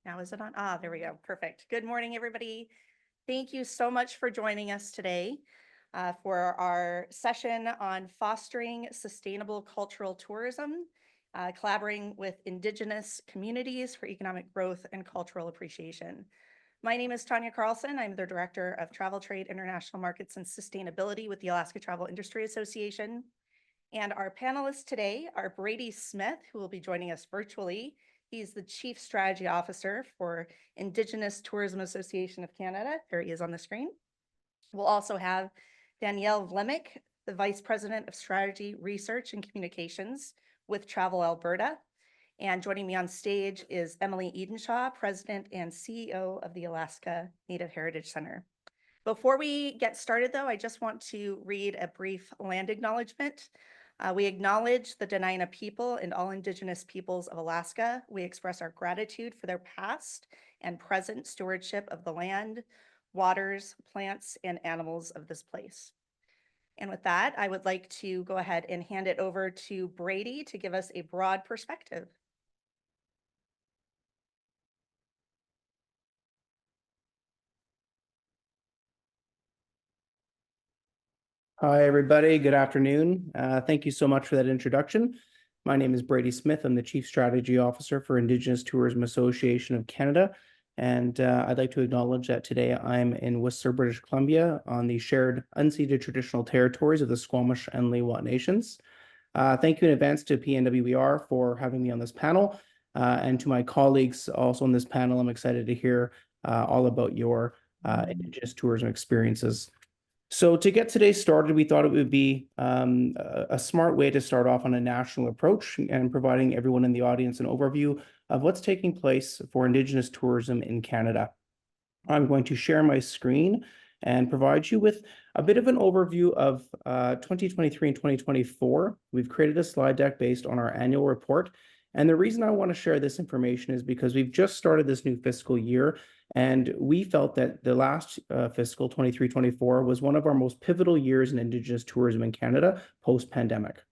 Now is it on? Ah, there we go. Perfect. Good morning, everybody. Thank you so much for joining us today for our session on fostering sustainable cultural tourism, collaborating with Indigenous communities for economic growth and cultural appreciation. My name is Tanya Carlson. I'm the Director of Travel Trade, International Markets, and Sustainability with the Alaska Travel Industry Association. And our panelists today are Brady Smith, who will be joining us virtually. He's the Chief Strategy Officer for Indigenous Tourism Association of Canada. There he is on the screen. We'll also have Danielle Vlemmiks, the Vice President of Strategy, Research, and Communications with Travel Alberta. And joining me on stage is Emily Edenshaw, President and CEO of the Alaska Native Heritage Center. Before we get started, though, I just want to read a brief land acknowledgement. We acknowledge the Dena'ina people and all Indigenous peoples of Alaska. We express our gratitude for their past and present stewardship of the land, waters, plants, and animals of this place. And with that, I would like to go ahead and hand it over to Brady to give us a broad perspective. Hi, everybody. Good afternoon. Thank you so much for that introduction. My name is Brady Smith. I'm the Chief Strategy Officer for Indigenous Tourism Association of Canada. And I'd like to acknowledge that today I'm in Whistler, British Columbia on the shared unceded traditional territories of the Squamish and Leewat Nations. Thank you in advance to PNWER for having me on this panel. And to my colleagues also on this panel, I'm excited to hear all about your Indigenous tourism experiences. So to get today started, we thought it would be a smart way to start off on a national approach and providing everyone in the audience an overview of what's taking place for Indigenous tourism in Canada. I'm going to share my screen and provide you with a bit of an overview of 2023 and 2024. We've created a slide deck based on our annual report. And the reason I want to share this information is because we've just started this new fiscal year, and we felt that the last fiscal 23-24 was one of our most pivotal years in Indigenous tourism in Canada post-pandemic.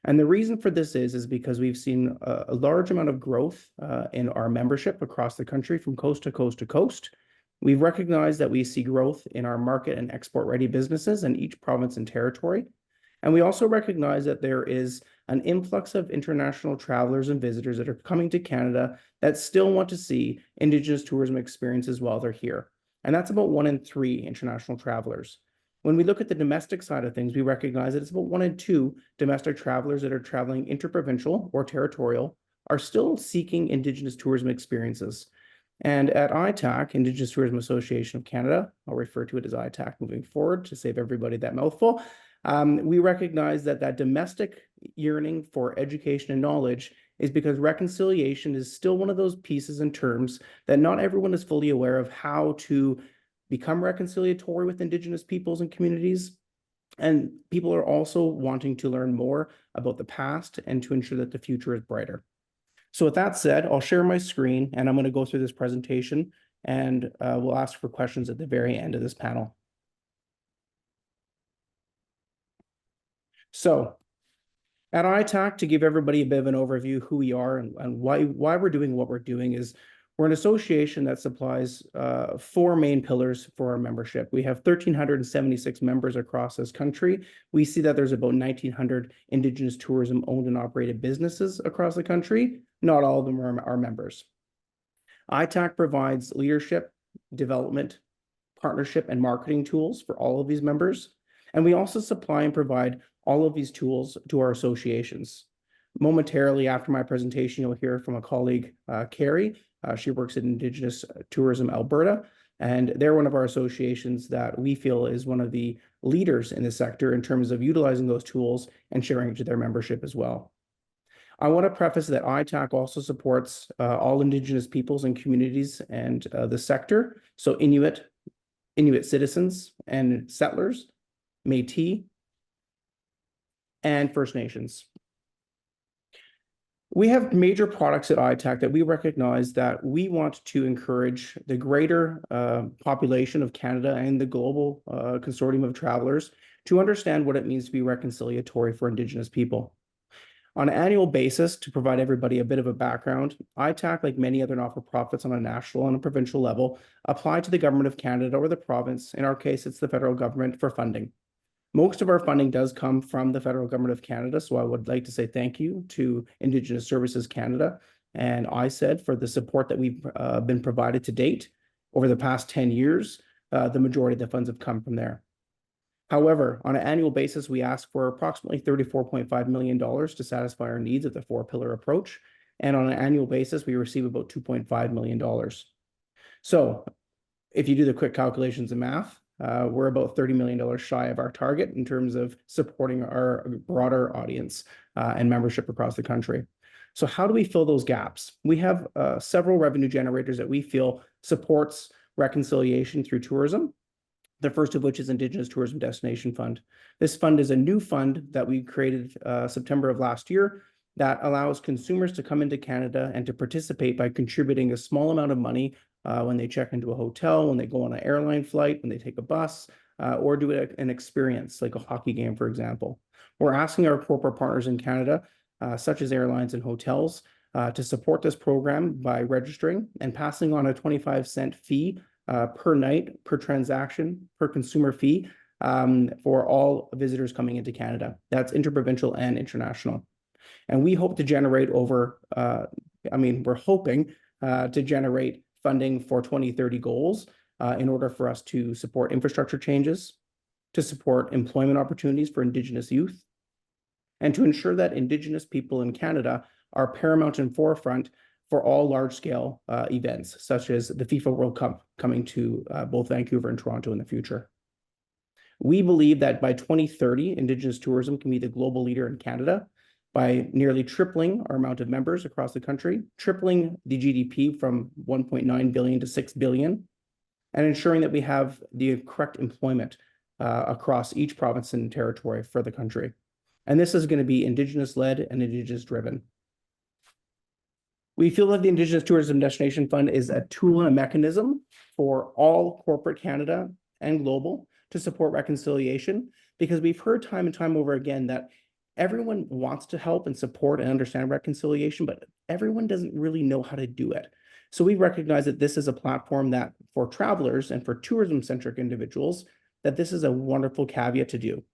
And the reason for this is because we've seen a large amount of growth in our membership across the country from coast to coast to coast. We've recognized that we see growth in our market and export-ready businesses in each province and territory. And we also recognize that there is an influx of international travelers and visitors that are coming to Canada that still want to see Indigenous tourism experiences while they're here. And that's about 1 in 3 international travelers. When we look at the domestic side of things, we recognize that it's about 1 in 2 domestic travelers that are traveling interprovincial or territorial are still seeking Indigenous tourism experiences. And at ITAC, Indigenous Tourism Association of Canada, I'll refer to it as ITAC moving forward to save everybody that mouthful, we recognize that domestic yearning for education and knowledge is because reconciliation is still one of those pieces and terms that not everyone is fully aware of how to become reconciliatory with Indigenous peoples and communities. And people are also wanting to learn more about the past and to ensure that the future is brighter. So with that said, I'll share my screen and I'm going to go through this presentation, and we'll ask for questions at the very end of this panel. So at ITAC, to give everybody a bit of an overview who we are and why we're doing what we're doing, is we're an association that supplies 4 main pillars for our membership. We have 1,376 members across this country. We see that there's about 1,900 Indigenous tourism owned and operated businesses across the country. Not all of them are members. ITAC provides leadership, development, partnership, and marketing tools for all of these members. And we also supply and provide all of these tools to our associations. Momentarily after my presentation, you'll hear from a colleague, Carrie. She works at Indigenous Tourism Alberta, and they're one of our associations that we feel is one of the leaders in the sector in terms of utilizing those tools and sharing it to their membership as well. I want to preface that ITAC also supports all Indigenous peoples and communities and the sector. So Inuit citizens and settlers, Métis, and First Nations. We have major products at ITAC that we recognize that we want to encourage the greater population of Canada and the global consortium of travelers to understand what it means to be reconciliatory for Indigenous people. On an annual basis, to provide everybody a bit of a background, ITAC, like many other not-for-profits on a national and a provincial level, apply to the Government of Canada or the province. In our case, it's the federal government for funding. Most of our funding does come from the federal government of Canada, so I would like to say thank you to Indigenous Services Canada and ISED for the support that we've been provided to date. Over the past 10 years, the majority of the funds have come from there. However, on an annual basis, we ask for approximately $34.5 million to satisfy our needs of the four-pillar approach. And on an annual basis, we receive about $2.5 million. So if you do the quick calculations and math, we're about $30 million shy of our target in terms of supporting our broader audience and membership across the country. So how do we fill those gaps? We have several revenue generators that we feel supports reconciliation through tourism. The first of which is Indigenous Tourism Destination Fund. This fund is a new fund that we created September of last year that allows consumers to come into Canada and to participate by contributing a small amount of money when they check into a hotel, when they go on an airline flight, when they take a bus, or do an experience like a hockey game, for example. We're asking our corporate partners in Canada, such as airlines and hotels, to support this program by registering and passing on a 25-cent fee per night, per transaction, per consumer fee for all visitors coming into Canada. That's interprovincial and international. And we hope to generate over, we're hoping to generate funding for 2030 goals in order for us to support infrastructure changes, to support employment opportunities for Indigenous youth, and to ensure that Indigenous people in Canada are paramount and forefront for all large-scale events, such as the FIFA World Cup coming to both Vancouver and Toronto in the future. We believe that by 2030, Indigenous tourism can be the global leader in Canada by nearly tripling our amount of members across the country, tripling the GDP from 1.9 billion to 6 billion, and ensuring that we have the correct employment across each province and territory for the country. And this is going to be Indigenous-led and Indigenous-driven. We feel that the Indigenous Tourism Destination Fund is a tool and a mechanism for all corporate Canada and global to support reconciliation, because we've heard time and time over again that everyone wants to help and support and understand reconciliation, but everyone doesn't really know how to do it. So we recognize that this is a platform that for travelers and for tourism-centric individuals, that this is a wonderful caveat to do.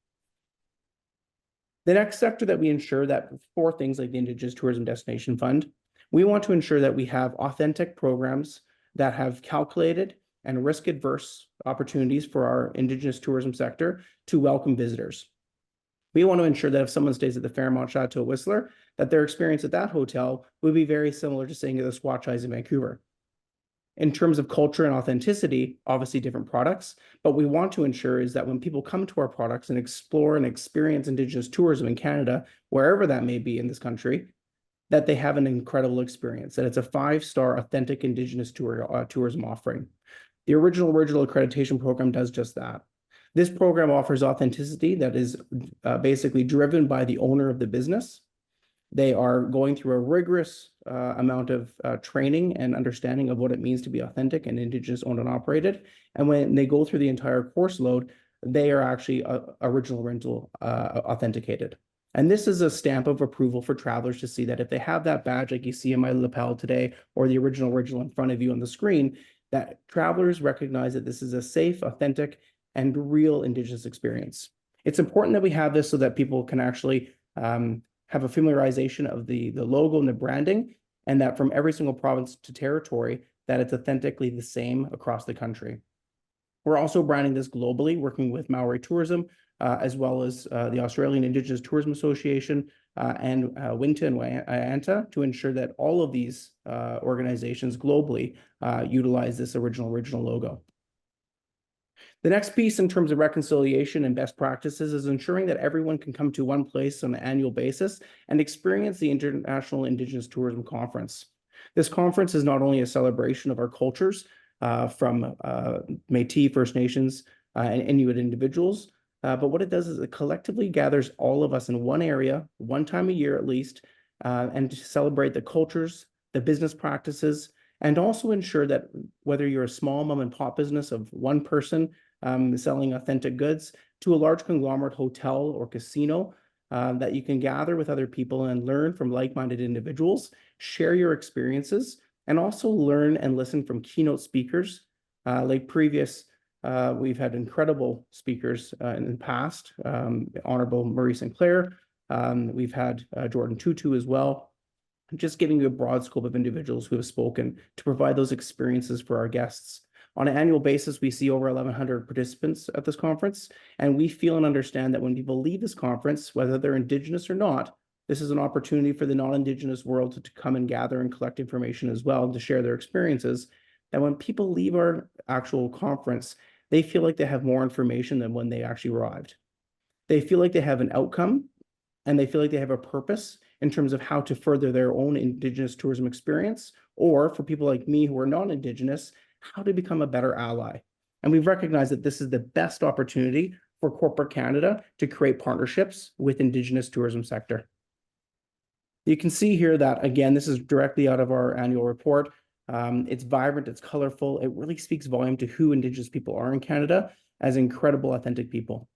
The next sector that we ensure that for things like the Indigenous Tourism Destination Fund, we want to ensure that we have authentic programs that have calculated and risk-adverse opportunities for our Indigenous tourism sector to welcome visitors. We want to ensure that if someone stays at the Fairmont Chateau Whistler, that their experience at that hotel would be very similar to staying at the Squatch Eyes in Vancouver. In terms of culture and authenticity, obviously different products, but we want to ensure is that when people come to our products and explore and experience Indigenous tourism in Canada, wherever that may be in this country, that they have an incredible experience, that it's a 5-star authentic Indigenous tourism offering. The original accreditation program does just that. This program offers authenticity that is basically driven by the owner of the business. They are going through a rigorous amount of training and understanding of what it means to be authentic and Indigenous owned and operated. And when they go through the entire course load, they are actually original rental authenticated. And this is a stamp of approval for travelers to see that if they have that badge like you see in my lapel today, or the original in front of you on the screen, that travelers recognize that this is a safe, authentic, and real Indigenous experience. It's important that we have this so that people can actually have a familiarization of the logo and the branding, and that from every single province to territory, that it's authentically the same across the country. We're also branding this globally, working with Maori Tourism, as well as the Australian Indigenous Tourism Association and WINTA and WANTA to ensure that all of these organizations globally utilize this original logo. The next piece in terms of reconciliation and best practices is ensuring that everyone can come to one place on an annual basis and experience the International Indigenous Tourism Conference. This conference is not only a celebration of our cultures from Métis, First Nations, and Inuit individuals, but what it does is it collectively gathers all of us in one area, one time a year at least, and to celebrate the cultures, the business practices, and also ensure that whether you're a small mom and pop business of one person selling authentic goods to a large conglomerate hotel or casino, that you can gather with other people and learn from like-minded individuals, share your experiences, and also learn and listen from keynote speakers. Like previous, we've had incredible speakers in the past, Honorable Marie Sinclair. We've had Jordan Tutu as well. Just giving you a broad scope of individuals who have spoken to provide those experiences for our guests. On an annual basis, we see over 1,100 participants at this conference, and we feel and understand that when people leave this conference, whether they're Indigenous or not, this is an opportunity for the non-Indigenous world to come and gather and collect information as well and to share their experiences. That when people leave our actual conference, they feel like they have more information than when they actually arrived. They feel like they have an outcome and they feel like they have a purpose in terms of how to further their own Indigenous tourism experience, or for people like me who are non-Indigenous, how to become a better ally. And we've recognized that this is the best opportunity for corporate Canada to create partnerships with Indigenous tourism sector. You can see here that, again, this is directly out of our annual report. It's vibrant, it's colorful. It really speaks volume to who Indigenous people are in Canada as incredible, authentic people.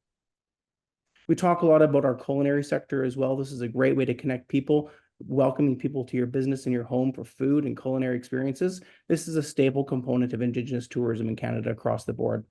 We talk a lot about our culinary sector as well. This is a great way to connect people, welcoming people to your business and your home for food and culinary experiences. This is a staple component of Indigenous tourism in Canada across the board.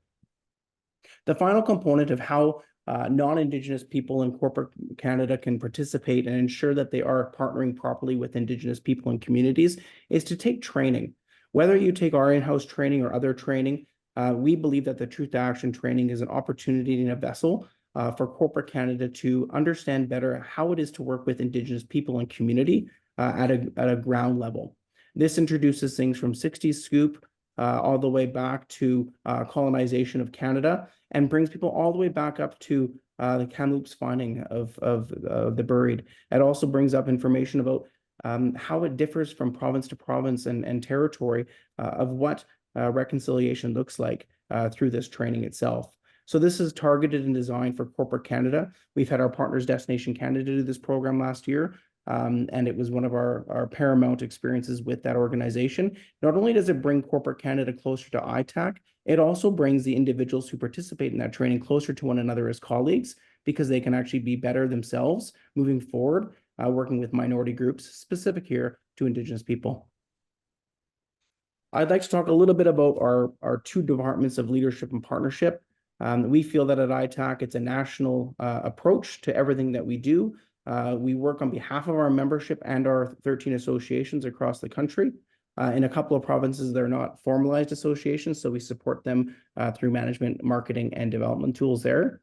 The final component of how non-Indigenous people in corporate Canada can participate and ensure that they are partnering properly with Indigenous people and communities is to take training. Whether you take our in-house training or other training, we believe that the Truth to Action training is an opportunity and a vessel for corporate Canada to understand better how it is to work with Indigenous people and community at a ground level. This introduces things from 60s scoop all the way back to colonization of Canada, and brings people all the way back up to the Kamloops finding of the buried. It also brings up information about how it differs from province to province and territory of what reconciliation looks like through this training itself. So this is targeted and designed for corporate Canada. We've had our partners Destination Canada do this program last year, and it was one of our paramount experiences with that organization. Not only does it bring corporate Canada closer to ITAC, it also brings the individuals who participate in that training closer to one another as colleagues, because they can actually be better themselves moving forward, working with minority groups specific here to Indigenous people. I'd like to talk a little bit about our two departments of leadership and partnership. We feel that at ITAC, it's a national approach to everything that we do. We work on behalf of our membership and our 13 associations across the country. In a couple of provinces, they're not formalized associations, so we support them through management, marketing, and development tools there.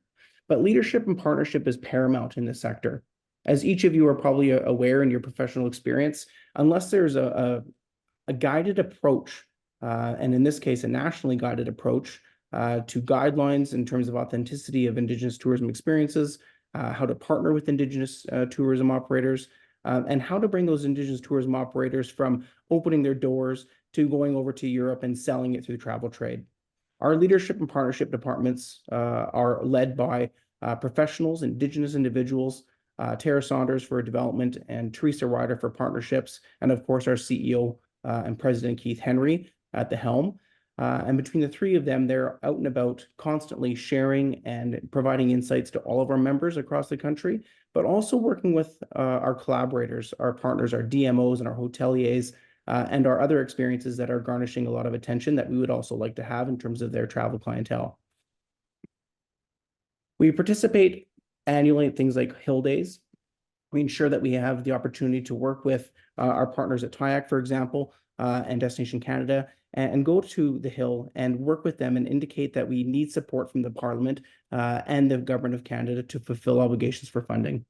But leadership and partnership is paramount in this sector. As each of you are probably aware in your professional experience, unless there's a guided approach, and in this case, a nationally guided approach, to guidelines in terms of authenticity of Indigenous tourism experiences, how to partner with Indigenous tourism operators, and how to bring those Indigenous tourism operators from opening their doors to going over to Europe and selling it through the travel trade. Our leadership and partnership departments are led by professionals, Indigenous individuals, Tara Saunders for development and Teresa Ryder for partnerships, and of course our CEO and President Keith Henry at the helm. And between the three of them, they're out and about constantly sharing and providing insights to all of our members across the country, but also working with our collaborators, our partners, our DMOs and our hoteliers, and our other experiences that are garnishing a lot of attention that we would also like to have in terms of their travel clientele. We participate annually at things like Hill Days. We ensure that we have the opportunity to work with our partners at TIAC, for example, and Destination Canada, and go to the Hill and work with them and indicate that we need support from the Parliament and the Government of Canada to fulfill obligations for funding.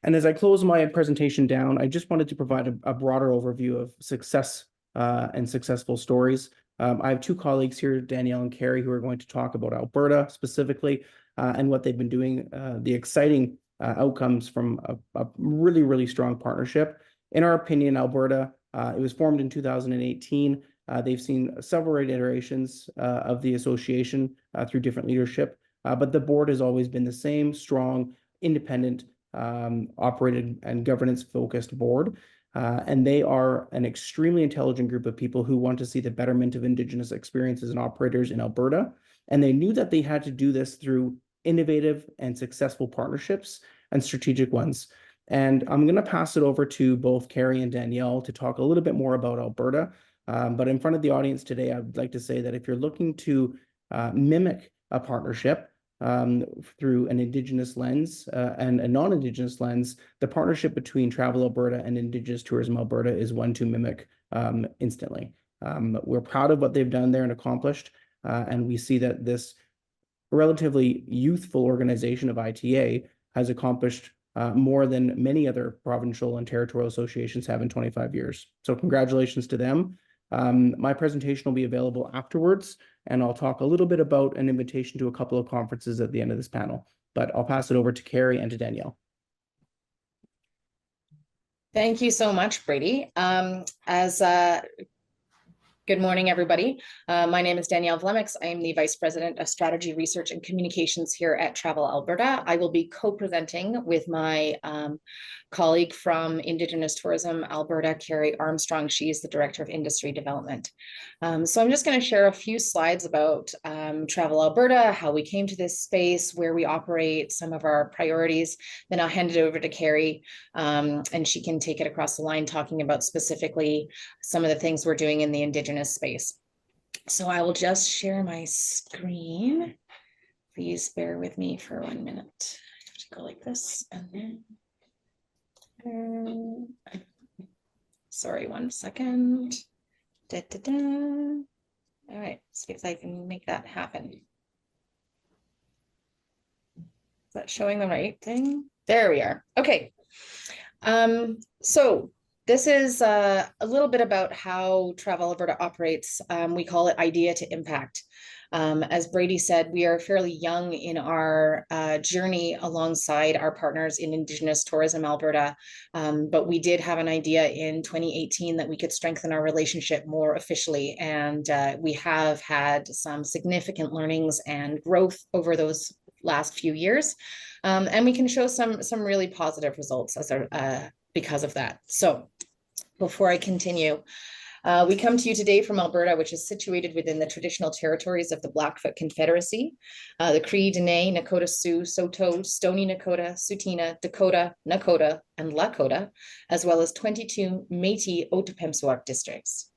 And as I close my presentation down, I just wanted to provide a broader overview of success and successful stories. I have two colleagues here, Danielle and Carrie, who are going to talk about Alberta specifically and what they've been doing, the exciting outcomes from a really, really strong partnership. In our opinion, Alberta, it was formed in 2018. They've seen several iterations of the association through different leadership, but the board has always been the same, strong, independent, operated and governance-focused board. And they are an extremely intelligent group of people who want to see the betterment of Indigenous experiences and operators in Alberta. And they knew that they had to do this through innovative and successful partnerships and strategic ones. And I'm going to pass it over to both Carrie and Danielle to talk a little bit more about Alberta. But in front of the audience today, I would like to say that if you're looking to mimic a partnership through an Indigenous lens and a non-Indigenous lens, the partnership between Travel Alberta and Indigenous Tourism Alberta is one to mimic instantly. We're proud of what they've done there and accomplished, and we see that this relatively youthful organization of ITA has accomplished more than many other provincial and territorial associations have in 25 years. So congratulations to them. My presentation will be available afterwards, and I'll talk a little bit about an invitation to a couple of conferences at the end of this panel. But I'll pass it over to Carrie and to Danielle. Thank you so much, Brady. Good morning, everybody. My name is Danielle Vlemmiks. I am the Vice President of Strategy, Research, and Communications here at Travel Alberta. I will be co-presenting with my colleague from Indigenous Tourism Alberta, Carrie Armstrong. She is the Director of Industry Development. So I'm just going to share a few slides about Travel Alberta, how we came to this space, where we operate, some of our priorities. Then I'll hand it over to Carrie, and she can take it across the line, talking about specifically some of the things we're doing in the Indigenous space. So I will just share my screen. Please bear with me for 1 minute. I have to go like this and then sorry, 1 second. All right, see if I can make that happen. Is that showing the right thing? There we are. Okay. So this is a little bit about how Travel Alberta operates. We call it idea to impact. As Brady said, we are fairly young in our journey alongside our partners in Indigenous Tourism Alberta, but we did have an idea in 2018 that we could strengthen our relationship more officially, and we have had some significant learnings and growth over those last few years, and we can show some really positive results as because of that. So before I continue, we come to you today from Alberta, which is situated within the traditional territories of the Blackfoot Confederacy, the Cree, Dene, Nakota, Sioux, Saulteaux, Stoney Nakoda, Tsuut'ina, Dakota, Nakota, and Lakota, as well as 22 Métis Otipemisiwak districts.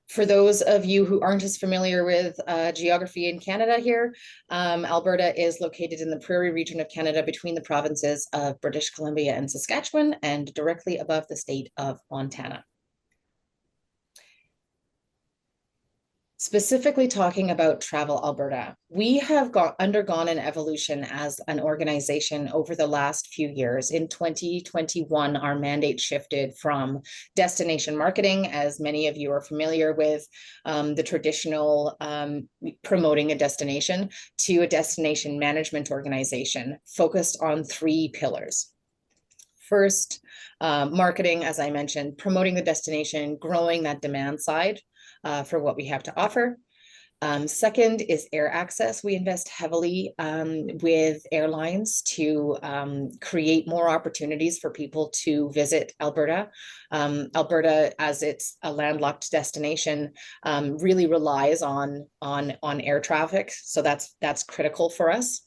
For those of you who aren't as familiar with geography in Canada here, Alberta is located in the prairie region of Canada between the provinces of British Columbia and Saskatchewan, and directly above the state of Montana. Specifically talking about Travel Alberta, we have undergone an evolution as an organization over the last few years. In 2021, our mandate shifted from destination marketing, as many of you are familiar with, the traditional promoting a destination, to a destination management organization focused on 3 pillars. First, marketing, as I mentioned, promoting the destination, growing that demand side for what we have to offer. Second is air access. We invest heavily with airlines to create more opportunities for people to visit Alberta. Alberta, as it's a landlocked destination, really relies on air traffic. So that's critical for us.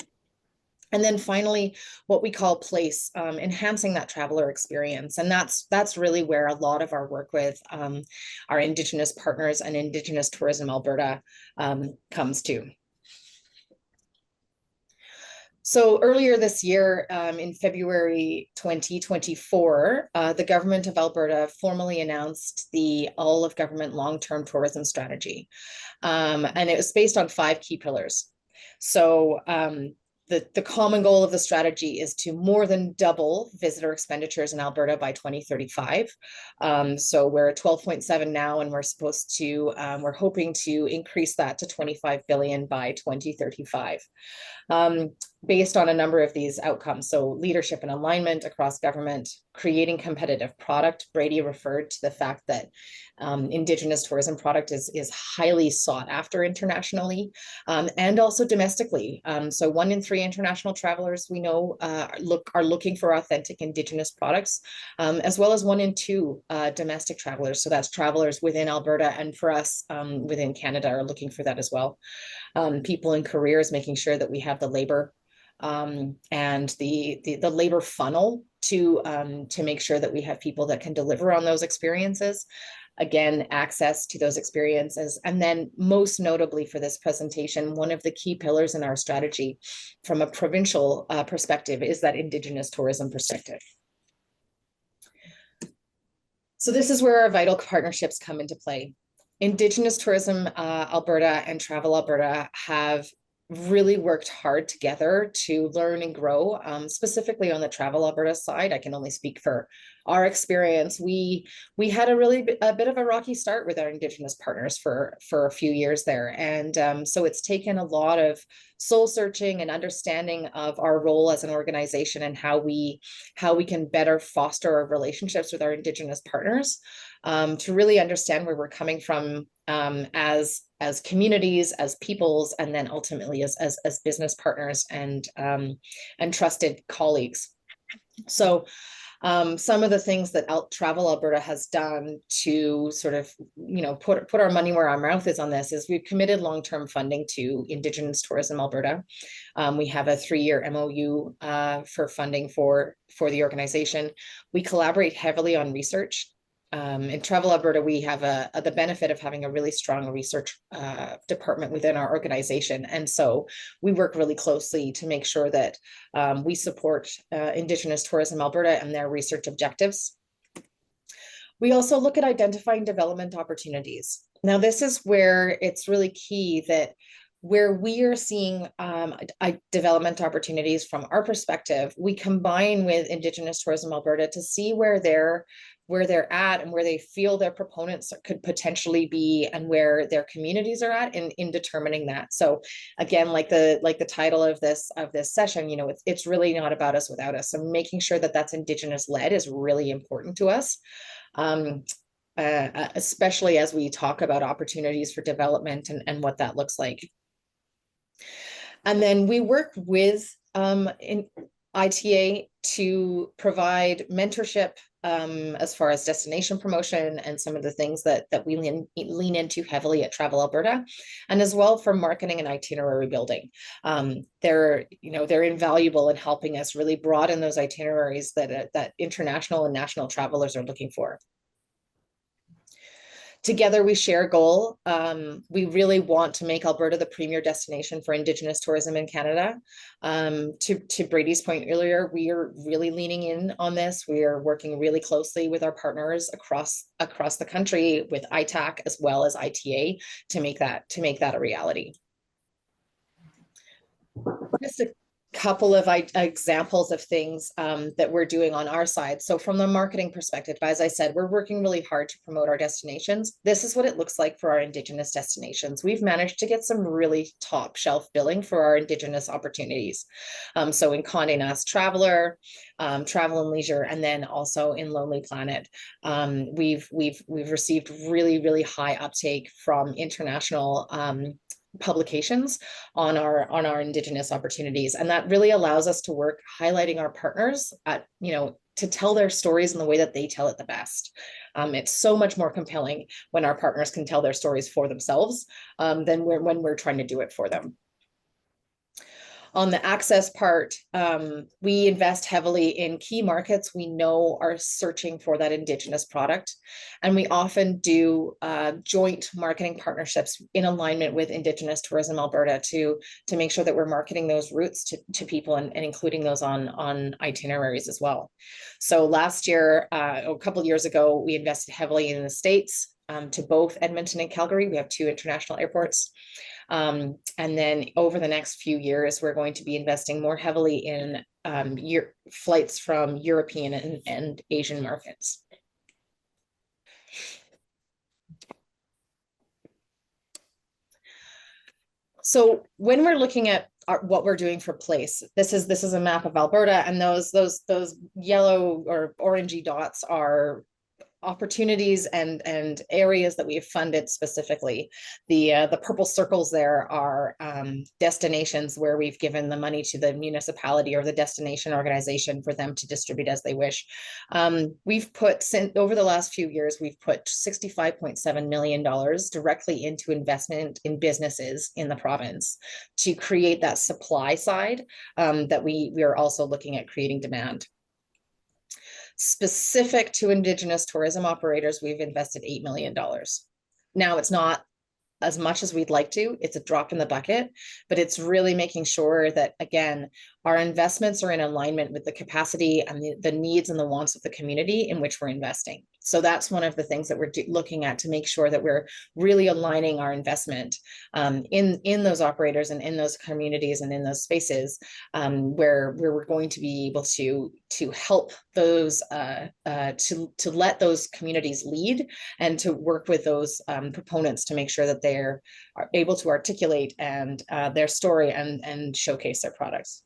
And then finally, what we call place, enhancing that traveler experience. And that's really where a lot of our work with our Indigenous partners and Indigenous Tourism Alberta comes to. So earlier this year, in February 2024, the government of Alberta formally announced the all-of-government long-term tourism strategy. And it was based on 5 key pillars. So the common goal of the strategy is to more than double visitor expenditures in Alberta by 2035. So we're at 12.7 now, and we're hoping to increase that to 25 billion by 2035. based on a number of these outcomes. So leadership and alignment across government, creating competitive product. Brady referred to the fact that Indigenous tourism product is highly sought after internationally, and also domestically. So 1 in 3 international travelers we know are looking for authentic Indigenous products, as well as 1 in 2 domestic travelers. So that's travelers within Alberta, and for us within Canada are looking for that as well. People in careers, making sure that we have the labor and the labor funnel to make sure that we have people that can deliver on those experiences. Again, access to those experiences. And then most notably for this presentation, one of the key pillars in our strategy from a provincial perspective is that Indigenous tourism perspective. So this is where our vital partnerships come into play. Indigenous Tourism Alberta and Travel Alberta have really worked hard together to learn and grow, specifically on the Travel Alberta side. I can only speak for our experience. We had a bit of a rocky start with our Indigenous partners for a few years there. And so it's taken a lot of soul searching and understanding of our role as an organization and how we can better foster our relationships with our Indigenous partners, to really understand where we're coming from as communities, as peoples, and then ultimately as business partners and trusted colleagues. So some of the things that Travel Alberta has done to sort of, put our money where our mouth is on this is we've committed long-term funding to Indigenous Tourism Alberta. We have a 3-year MOU for funding for the organization. We collaborate heavily on research. In Travel Alberta, we have the benefit of having a really strong research department within our organization. And so we work really closely to make sure that we support Indigenous Tourism Alberta and their research objectives. We also look at identifying development opportunities. Now, this is where it's really key that where we are seeing development opportunities from our perspective, we combine with Indigenous Tourism Alberta to see where they're at and where they feel their proponents could potentially be and where their communities are at in determining that. So again, like the title of this session, it's really not about us without us. So making sure that that's Indigenous led is really important to us. Especially as we talk about opportunities for development and what that looks like. And then we work with in ITA to provide mentorship as far as destination promotion and some of the things that we lean into heavily at Travel Alberta, and as well for marketing and itinerary building. They're invaluable in helping us really broaden those itineraries that international and national travelers are looking for. Together, we share a goal. We really want to make Alberta the premier destination for Indigenous tourism in Canada. To Brady's point earlier, we are really leaning in on this. We are working really closely with our partners across the country with ITAC as well as ITA to make that a reality. Just a couple of examples of things that we're doing on our side. So from the marketing perspective, as I said, we're working really hard to promote our destinations. This is what it looks like for our Indigenous destinations. We've managed to get some really top shelf billing for our Indigenous opportunities. So in Condé Nast Traveler, Travel and Leisure, and then also in Lonely Planet, we've received really, really high uptake from international publications on our Indigenous opportunities, and that really allows us to work highlighting our partners at to tell their stories in the way that they tell it the best. It's so much more compelling when our partners can tell their stories for themselves than when we're trying to do it for them. On the access part, we invest heavily in key markets we know are searching for that Indigenous product. And we often do joint marketing partnerships in alignment with Indigenous Tourism Alberta to make sure that we're marketing those routes to people and including those on itineraries as well. So last year, a couple of years ago, we invested heavily in the States to both Edmonton and Calgary. We have 2 international airports. And then over the next few years, we're going to be investing more heavily in flights from European and Asian markets. So when we're looking at what we're doing for place. This is a map of Alberta, and those yellow or orangey dots are opportunities and areas that we have funded specifically. The purple circles there are destinations where we've given the money to the municipality or the destination organization for them to distribute as they wish. We've put, over the last few years, we've put $65.7 million directly into investment in businesses in the province to create that supply side, that we are also looking at creating demand. Specific to Indigenous tourism operators, we've invested $8 million. Now, it's not as much as we'd like to. It's a drop in the bucket, but it's really making sure that, again, our investments are in alignment with the capacity and the needs and the wants of the community in which we're investing. So that's one of the things that we're looking at to make sure that we're really aligning our investment in those operators and in those communities and in those spaces where we're going to be able to help those to let those communities lead and to work with those proponents to make sure that they're able to articulate and their story and showcase their products.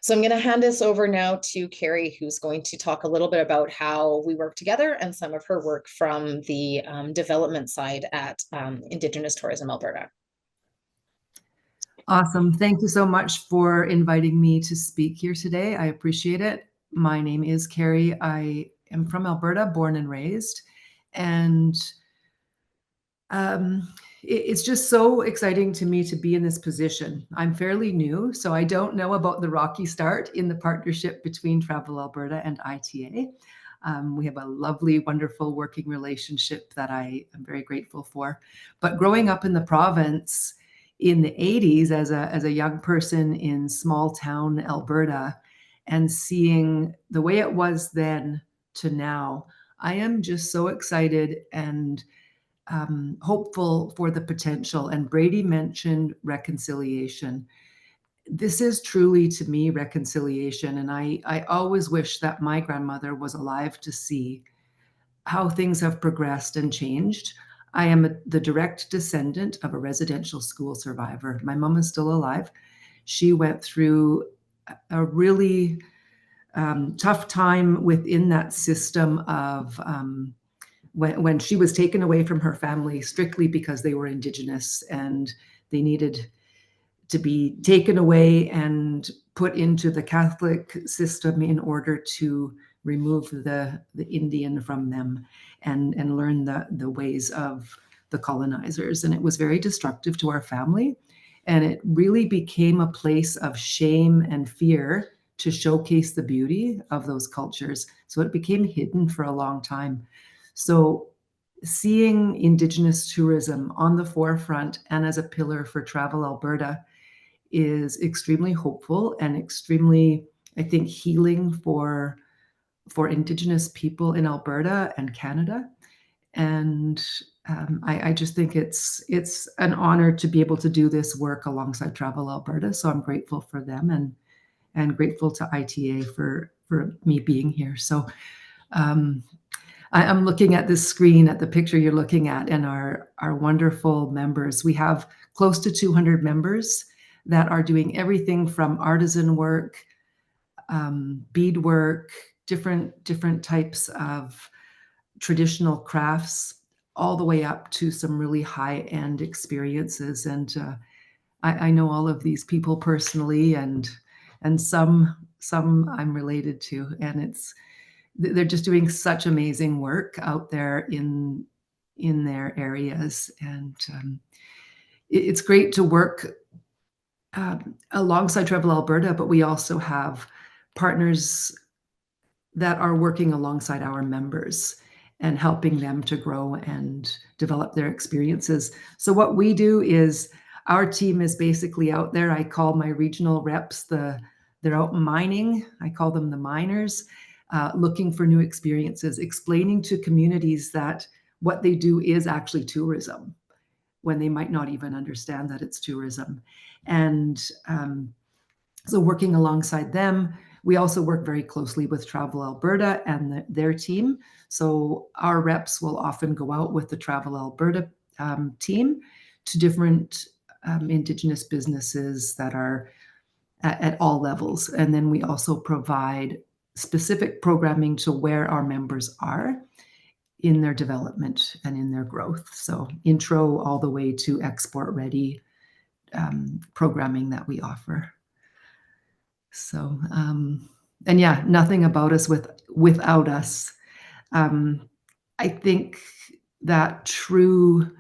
So I'm going to hand this over now to Carrie, who's going to talk a little bit about how we work together and some of her work from the development side at Indigenous Tourism Alberta. Awesome. Thank you so much for inviting me to speak here today. I appreciate it. My name is Carrie. I am from Alberta, born and raised, and it's just so exciting to me to be in this position. I'm fairly new, so I don't know about the rocky start in the partnership between Travel Alberta and ITA. We have a lovely, wonderful working relationship that I am very grateful for. But growing up in the province in the 80s as a young person in small town Alberta and seeing the way it was then to now, I am just so excited and hopeful for the potential. And Brady mentioned reconciliation. This is truly, to me, reconciliation. And I always wish that my grandmother was alive to see how things have progressed and changed. I am the direct descendant of a residential school survivor. My mom is still alive. She went through a really tough time within that system of when she was taken away from her family strictly because they were Indigenous and they needed to be taken away and put into the Catholic system in order to remove the Indian from them and learn the ways of the colonizers. And it was very destructive to our family. And it really became a place of shame and fear to showcase the beauty of those cultures. So it became hidden for a long time. So seeing Indigenous tourism on the forefront and as a pillar for Travel Alberta is extremely hopeful and extremely, I think, healing for Indigenous people in Alberta and Canada. And I just think it's an honor to be able to do this work alongside Travel Alberta. So I'm grateful for them and grateful to ITA for me being here. So I'm looking at this screen at the picture you're looking at and our wonderful members. We have close to 200 members that are doing everything from artisan work, beadwork, different types of traditional crafts, all the way up to some really high-end experiences. And I know all of these people personally, and some I'm related to, and they're just doing such amazing work out there in their areas. And it's great to work alongside Travel Alberta, but we also have partners that are working alongside our members and helping them to grow and develop their experiences. So what we do is our team is basically out there. I call my regional reps they're out mining. I call them the miners, looking for new experiences, explaining to communities that what they do is actually tourism when they might not even understand that it's tourism. And so working alongside them, we also work very closely with Travel Alberta and their team. So our reps will often go out with the Travel Alberta team to different Indigenous businesses that are at all levels. And then we also provide specific programming to where our members are in their development and in their growth. So intro all the way to export ready programming that we offer. So, and yeah, nothing about us without us. I think that true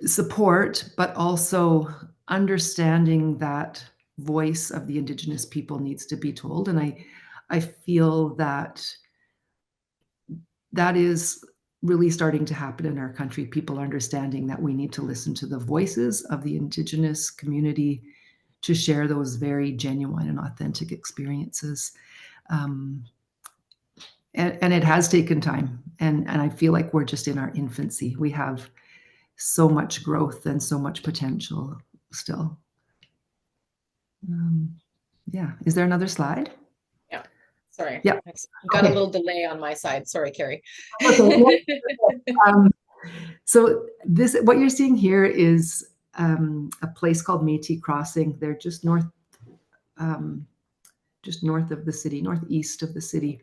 support, but also understanding that voice of the Indigenous people needs to be told. And I feel that that is really starting to happen in our country. People understanding that we need to listen to the voices of the Indigenous community to share those very genuine and authentic experiences. And it has taken time. And I feel like we're just in our infancy. We have so much growth and so much potential still. Yeah. Is there another slide? Yeah. Sorry. Yeah. Got a little delay on my side. Sorry, Carrie. Okay. So this, what you're seeing here is a place called Métis Crossing. They're just north of the city, northeast of the city.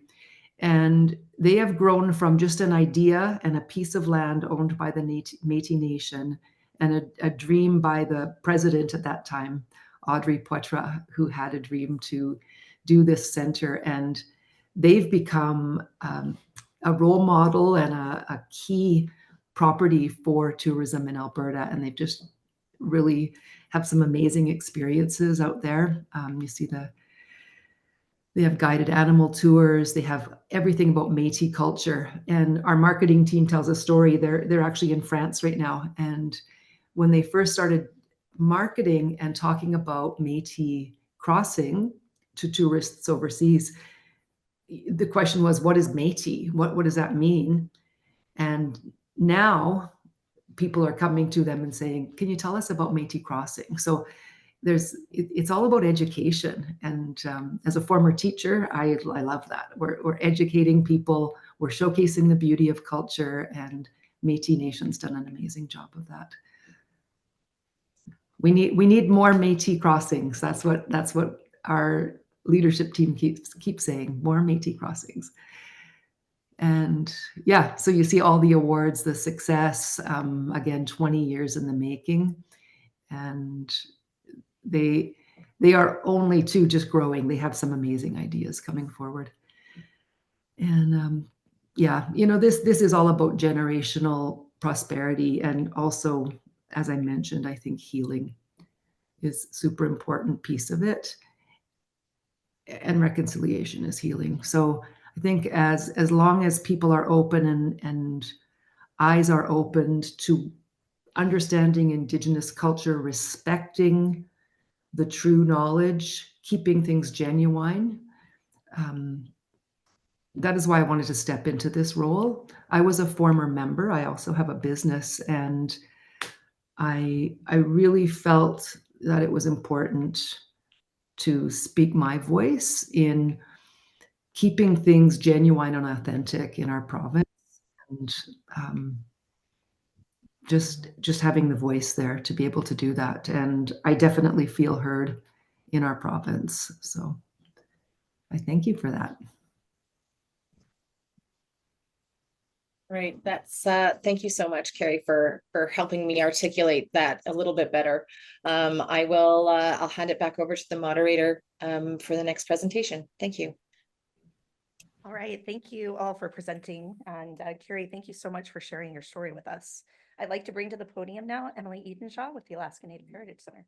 And they have grown from just an idea and a piece of land owned by the Métis Nation and a dream by the president at that time, Audrey Poitras, who had a dream to do this center. And they've become a role model and a key property for tourism in Alberta. And they've just really have some amazing experiences out there. You see they have guided animal tours. They have everything about Métis culture. And our marketing team tells a story. They're actually in France right now. And when they first started marketing and talking about Métis crossing to tourists overseas, the question was, what is Métis? What does that mean? And now people are coming to them and saying, can you tell us about Métis crossing? So it's all about education. And as a former teacher, I love that. We're educating people, we're showcasing the beauty of culture, and Métis Nation's done an amazing job of that. We need more Métis crossings. That's what our leadership team keeps saying, more Métis crossings. And yeah, so you see all the awards, the success, again, 20 years in the making. And they are only just growing. They have some amazing ideas coming forward. And yeah, this is all about generational prosperity. And also, as I mentioned, I think healing is a super important piece of it. And reconciliation is healing. So I think as long as people are open and eyes are opened to understanding Indigenous culture, respecting the true knowledge, keeping things genuine. That is why I wanted to step into this role. I was a former member. I also have a business, and I really felt that it was important to speak my voice in keeping things genuine and authentic in our province, and just having the voice there to be able to do that. And I definitely feel heard in our province. So I thank you for that. Right. That's thank you so much, Carrie, for helping me articulate that a little bit better. I'll hand it back over to the moderator for the next presentation. Thank you. All right, thank you all for presenting. And Carrie, thank you so much for sharing your story with us. I'd like to bring to the podium now Emily Edenshaw with the Alaska Native Heritage Center.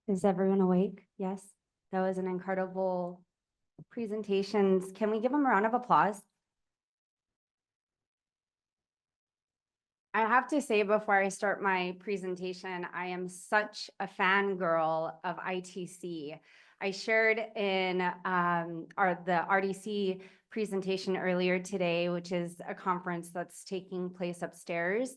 Is everyone awake? Yes, that was an incredible presentation. Can we give them a round of applause? I have to say before I start my presentation, I am such a fangirl of ITC. I shared in the RDC presentation earlier today, which is a conference that's taking place upstairs.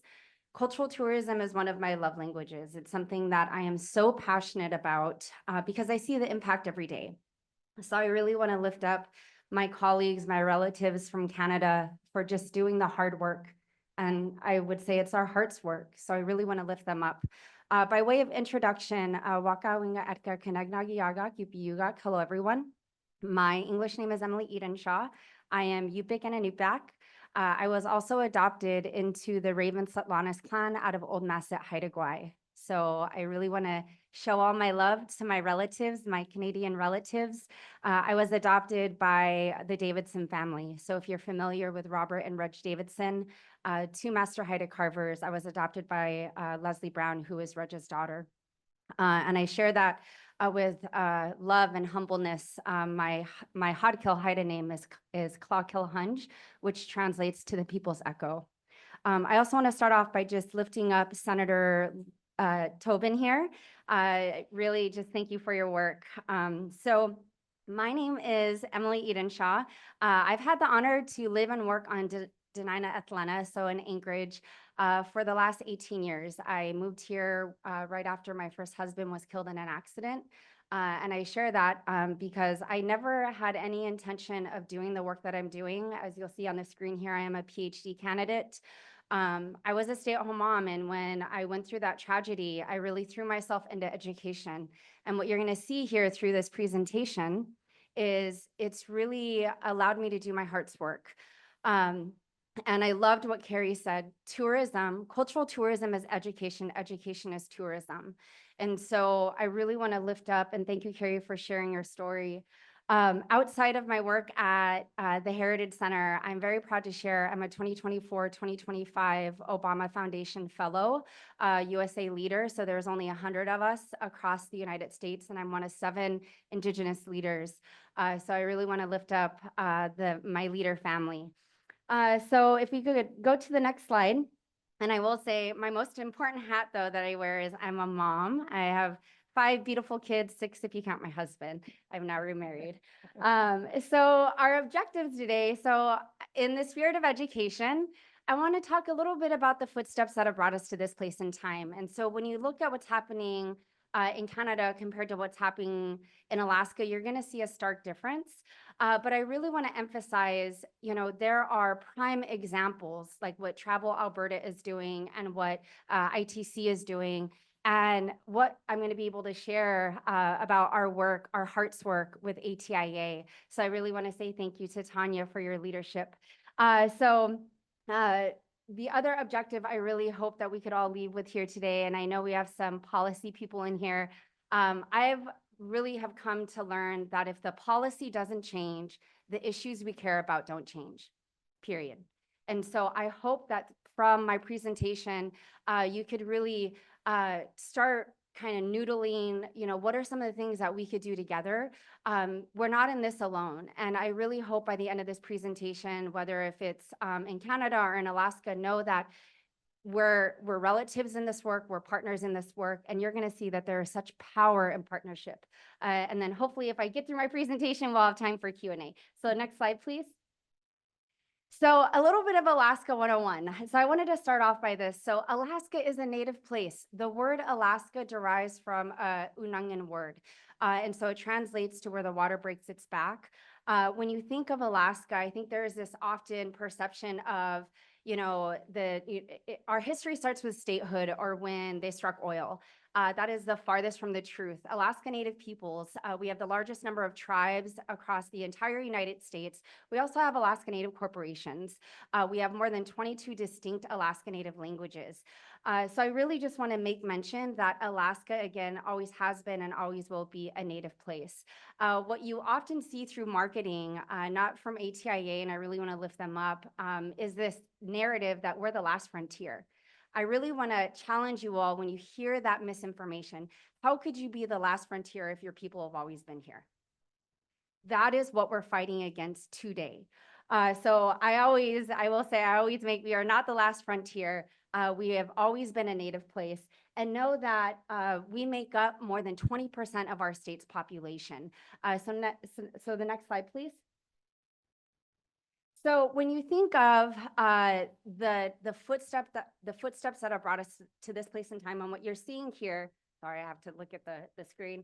Cultural tourism is one of my love languages. It's something that I am so passionate about because I see the impact every day. So I really want to lift up my colleagues, my relatives from Canada for just doing the hard work. And I would say it's our heart's work. So I really want to lift them up. By way of introduction, hello everyone. My English name is Emily Edenshaw. I am Yupik and Inupiaq. I was also adopted into the Raven Slatlanis clan out of Old Masset, Haida. So I really want to show all my love to my relatives, my Canadian relatives. I was adopted by the Davidson family. So if you're familiar with Robert and Reg Davidson, two master Haida carvers, I was adopted by Leslie Brown, who is Reg's daughter. And I share that with love and humbleness. My Hodkill Haida name is Clawkill Hunj, which translates to the people's echo. I also want to start off by just lifting up Senator Tobin here. Really just thank you for your work. So my name is Emily Edenshaw. I've had the honor to live and work on Denina Athlena, so in Anchorage, for the last 18 years. I moved here right after my first husband was killed in an accident. And I share that because I never had any intention of doing the work that I'm doing. As you'll see on the screen here, I am a PhD candidate. I was a stay-at-home mom, and when I went through that tragedy, I really threw myself into education. And what you're going to see here through this presentation is it's really allowed me to do my heart's work. And I loved what Carrie said. Tourism, cultural tourism is education. Education is tourism. And so I really want to lift up, and thank you, Carrie, for sharing your story. Outside of my work at the Heritage Center, I'm very proud to share I'm a 2024-2025 Obama Foundation Fellow, USA Leader. So there's only 100 of us across the United States, and I'm one of 7 Indigenous leaders. So I really want to lift up my leader family. So if we could go to the next slide. And I will say my most important hat, though, that I wear is I'm a mom. I have 5 beautiful kids, 6 if you count my husband. I'm now remarried. So our objectives today, so in the spirit of education, I want to talk a little bit about the footsteps that have brought us to this place in time. And so when you look at what's happening in Canada compared to what's happening in Alaska, you're going to see a stark difference. But I really want to emphasize, there are prime examples like what Travel Alberta is doing and what ITC is doing, and what I'm going to be able to share about our work, our heart's work with ATIA. So I really want to say thank you to Tanya for your leadership. The other objective I really hope that we could all leave with here today, and I know we have some policy people in here, I've really have come to learn that if the policy doesn't change, the issues we care about don't change, period. And so I hope that from my presentation, you could really start kind of noodling, what are some of the things that we could do together? We're not in this alone. And I really hope by the end of this presentation, whether if it's in Canada or in Alaska, know that we're relatives in this work, we're partners in this work, and you're going to see that there is such power in partnership. And then hopefully if I get through my presentation, we'll have time for Q&A. So next slide, please. So a little bit of Alaska 101. So I wanted to start off by this. So Alaska is a native place. The word Alaska derives from a Unangan word. And so it translates to where the water breaks its back. When you think of Alaska, I think there is this often perception of, our history starts with statehood or when they struck oil. That is the farthest from the truth. Alaska Native peoples, we have the largest number of tribes across the entire United States. We also have Alaska Native corporations. We have more than 22 distinct Alaska Native languages. So I really just want to make mention that Alaska, again, always has been and always will be a Native place. What you often see through marketing, not from ATIA, and I really want to lift them up, is this narrative that we're the last frontier. I really want to challenge you all when you hear that misinformation. How could you be the last frontier if your people have always been here? That is what we're fighting against today. So I will say, we are not the last frontier. We have always been a Native place, and know that we make up more than 20% of our state's population. So the next slide, please. So when you think of the footsteps that have brought us to this place in time, and what you're seeing here, sorry, I have to look at the screen.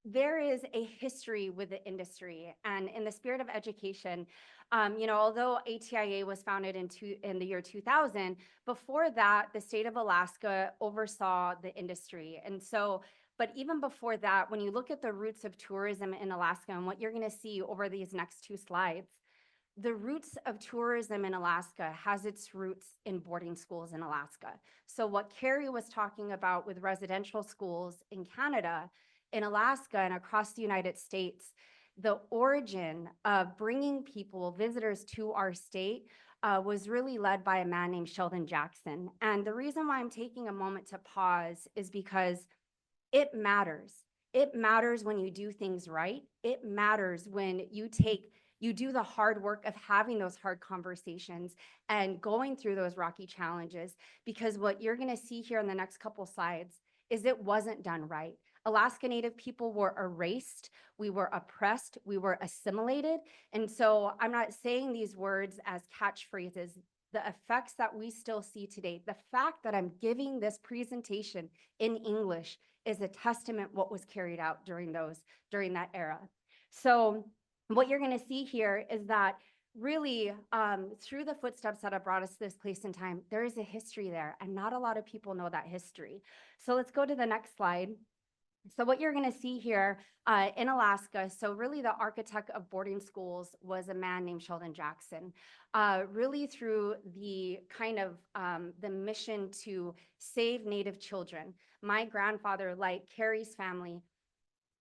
there is a history with the industry, and in the spirit of education, although ATIA was founded in the year 2000, before that, the state of Alaska oversaw the industry. And so, but even before that, when you look at the roots of tourism in Alaska and what you're going to see over these next 2 slides, the roots of tourism in Alaska has its roots in boarding schools in Alaska. So what Carrie was talking about with residential schools in Canada, in Alaska and across the United States, the origin of bringing people, visitors to our state, was really led by a man named Sheldon Jackson. And the reason why I'm taking a moment to pause is because it matters. It matters when you do things right. It matters when you do the hard work of having those hard conversations and going through those rocky challenges, because what you're going to see here in the next couple slides is it wasn't done right. Alaska Native people were erased, we were oppressed, we were assimilated. And so I'm not saying these words as catchphrases. The effects that we still see today, the fact that I'm giving this presentation in English is a testament what was carried out during that era. So what you're going to see here is that really through the footsteps that have brought us to this place in time, there is a history there, and not a lot of people know that history. So let's go to the next slide. So what you're going to see here in Alaska, so really the architect of boarding schools was a man named Sheldon Jackson, really through the kind of the mission to save Native children. My grandfather, like Carrie's family,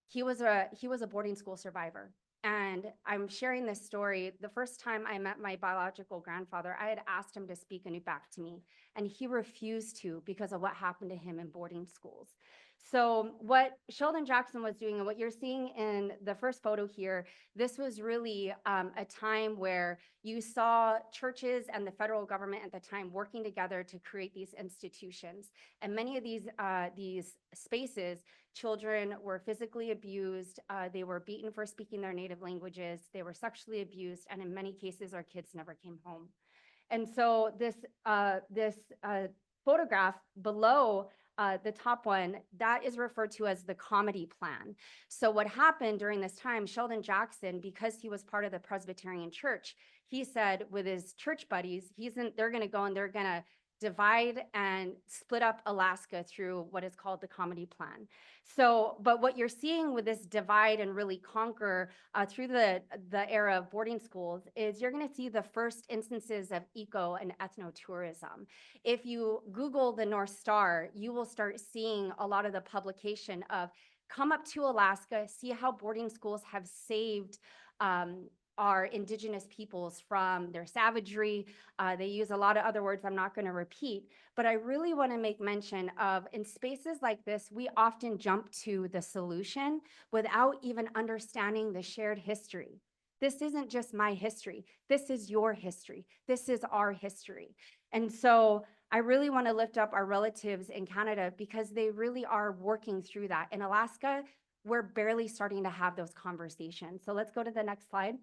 he was a boarding school survivor. And I'm sharing this story. The first time I met my biological grandfather, I had asked him to speak back to me, and he refused to because of what happened to him in boarding schools. So what Sheldon Jackson was doing, and what you're seeing in the first photo here, this was really a time where you saw churches and the federal government at the time working together to create these institutions. And many of these spaces, children were physically abused, they were beaten for speaking their native languages, they were sexually abused, and in many cases, our kids never came home. And so this photograph below the top one, that is referred to as the comedy plan. So what happened during this time, Sheldon Jackson, because he was part of the Presbyterian Church, he said with his church buddies, they're going to go and they're going to divide and split up Alaska through what is called the comedy plan. So, but what you're seeing with this divide and really conquer through the era of boarding schools is you're going to see the first instances of eco and ethnotourism. If you Google the North Star, you will start seeing a lot of the publication of come up to Alaska, see how boarding schools have saved our Indigenous peoples from their savagery. They use a lot of other words I'm not going to repeat, but I really want to make mention of, in spaces like this, we often jump to the solution without even understanding the shared history. This isn't just my history. This is your history. This is our history. And so I really want to lift up our relatives in Canada because they really are working through that. In Alaska, we're barely starting to have those conversations. So let's go to the next slide.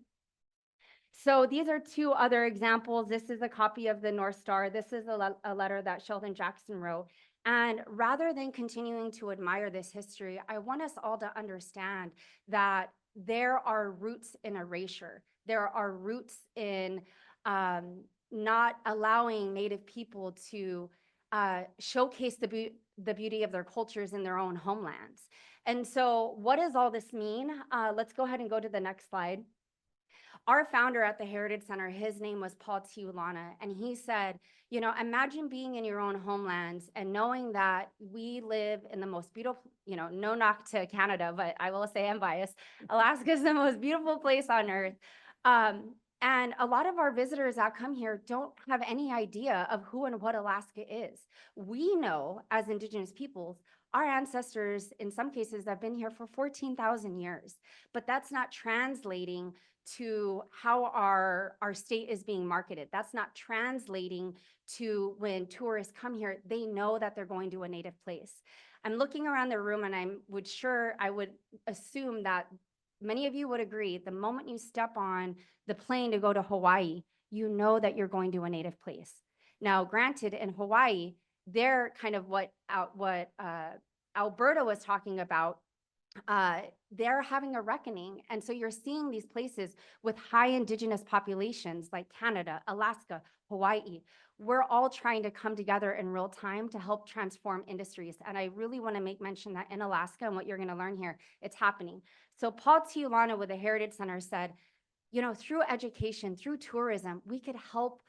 So these are 2 other examples. This is a copy of the North Star. This is a letter that Sheldon Jackson wrote. And rather than continuing to admire this history, I want us all to understand that there are roots in erasure. There are roots in not allowing Native people to showcase the beauty of their cultures in their own homelands. And so what does all this mean? Let's go ahead and go to the next slide. Our founder at the Heritage Center, his name was Paul Tiulana, and he said, imagine being in your own homelands and knowing that we live in the most beautiful, no knock to Canada, but I will say I'm biased. Alaska is the most beautiful place on earth. And a lot of our visitors that come here don't have any idea of who and what Alaska is. We know as Indigenous peoples, our ancestors, in some cases, have been here for 14,000 years, but that's not translating to how our state is being marketed. That's not translating to when tourists come here, they know that they're going to a Native place. I'm looking around the room and I would assume that many of you would agree, the moment you step on the plane to go to Hawaii, you know that you're going to a Native place. Now, granted, in Hawaii, they're kind of what Alberta was talking about they're having a reckoning. And so you're seeing these places with high Indigenous populations like Canada, Alaska, Hawaii. We're all trying to come together in real time to help transform industries. And I really want to make mention that in Alaska, and what you're going to learn here, it's happening. So Paul Tiulana with the Heritage Center said, you know, through education, through tourism, we could help,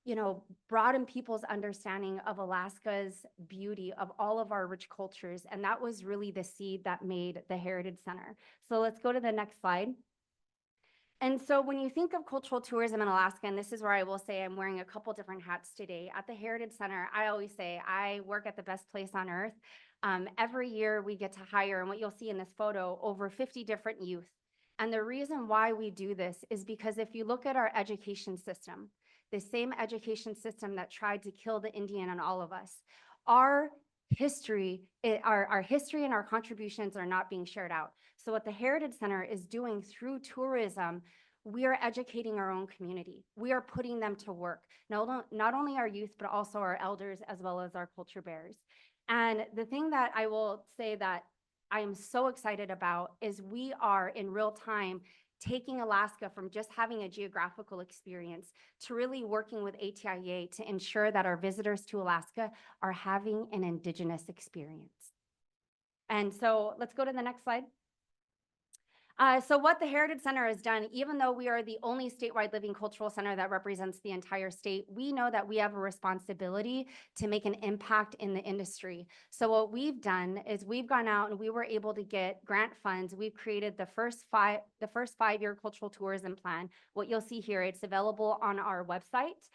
you know, broaden people's understanding of Alaska's beauty, of all of our rich cultures. And that was really the seed that made the Heritage Center. So let's go to the next slide. And so when you think of cultural tourism in Alaska, and this is where I will say I'm wearing a couple different hats today. At the Heritage Center, I always say I work at the best place on earth. Every year we get to hire, and what you'll see in this photo, over 50 different youth. And the reason why we do this is because if you look at our education system, the same education system that tried to kill the Indian and all of us, our history and our contributions are not being shared out. So what the Heritage Center is doing through tourism, we are educating our own community. We are putting them to work, not only our youth, but also our elders, as well as our culture bearers. And the thing that I will say that I am so excited about is we are in real time taking Alaska from just having a geographical experience to really working with ATIA to ensure that our visitors to Alaska are having an Indigenous experience. And so let's go to the next slide. So what the Heritage Center has done, even though we are the only statewide living cultural center that represents the entire state, we know that we have a responsibility to make an impact in the industry. So what we've done is we've gone out and we were able to get grant funds. We've created the first five-year cultural tourism plan. What you'll see here, it's available on our website.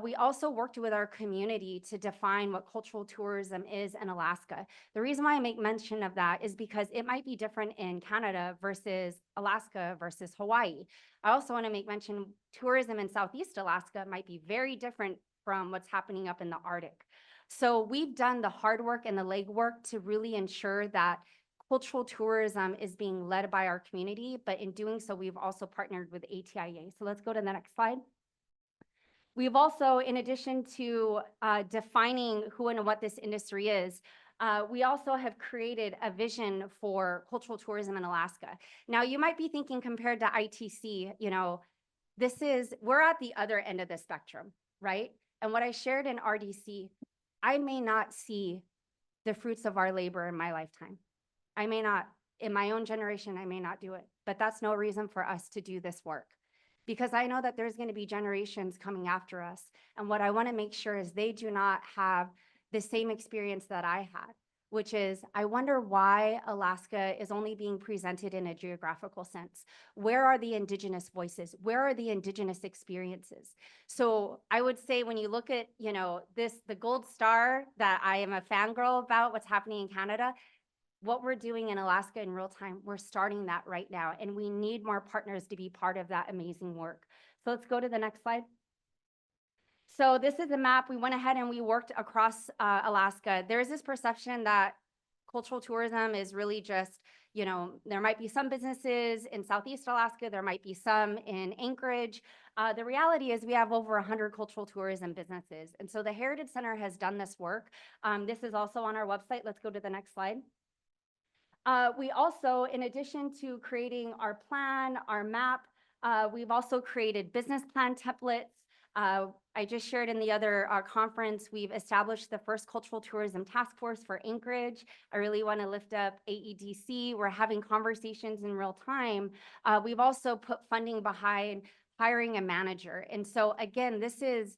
We also worked with our community to define what cultural tourism is in Alaska. The reason why I make mention of that is because it might be different in Canada versus Alaska versus Hawaii. I also want to make mention tourism in Southeast Alaska might be very different from what's happening up in the Arctic. So we've done the hard work and the legwork to really ensure that cultural tourism is being led by our community, but in doing so, we've also partnered with ATIA. So let's go to the next slide. We've also, in addition to defining who and what this industry is, we also have created a vision for cultural tourism in Alaska. Now, you might be thinking compared to ITC, you know, we're at the other end of the spectrum, right? And what I shared in RDC, I may not see the fruits of our labor in my lifetime. I may not, in my own generation, I may not do it, but that's no reason for us to do this work. Because I know that there's going to be generations coming after us. And what I want to make sure is they do not have the same experience that I had, which is, I wonder why Alaska is only being presented in a geographical sense. Where are the Indigenous voices? Where are the Indigenous experiences? So I would say when you look at, you know, the gold star that I am a fangirl about what's happening in Canada, what we're doing in Alaska in real time, we're starting that right now, and we need more partners to be part of that amazing work. So let's go to the next slide. So this is a map. We went ahead and we worked across Alaska. There's this perception that cultural tourism is really just, you know, there might be some businesses in Southeast Alaska, there might be some in Anchorage. The reality is we have over 100 cultural tourism businesses. And so the Heritage Center has done this work. This is also on our website. Let's go to the next slide. We also, in addition to creating our plan, our map, we've also created business plan templates. I just shared in the other conference, we've established the first cultural tourism task force for Anchorage. I really want to lift up AEDC. We're having conversations in real time. We've also put funding behind hiring a manager. And so again, this is,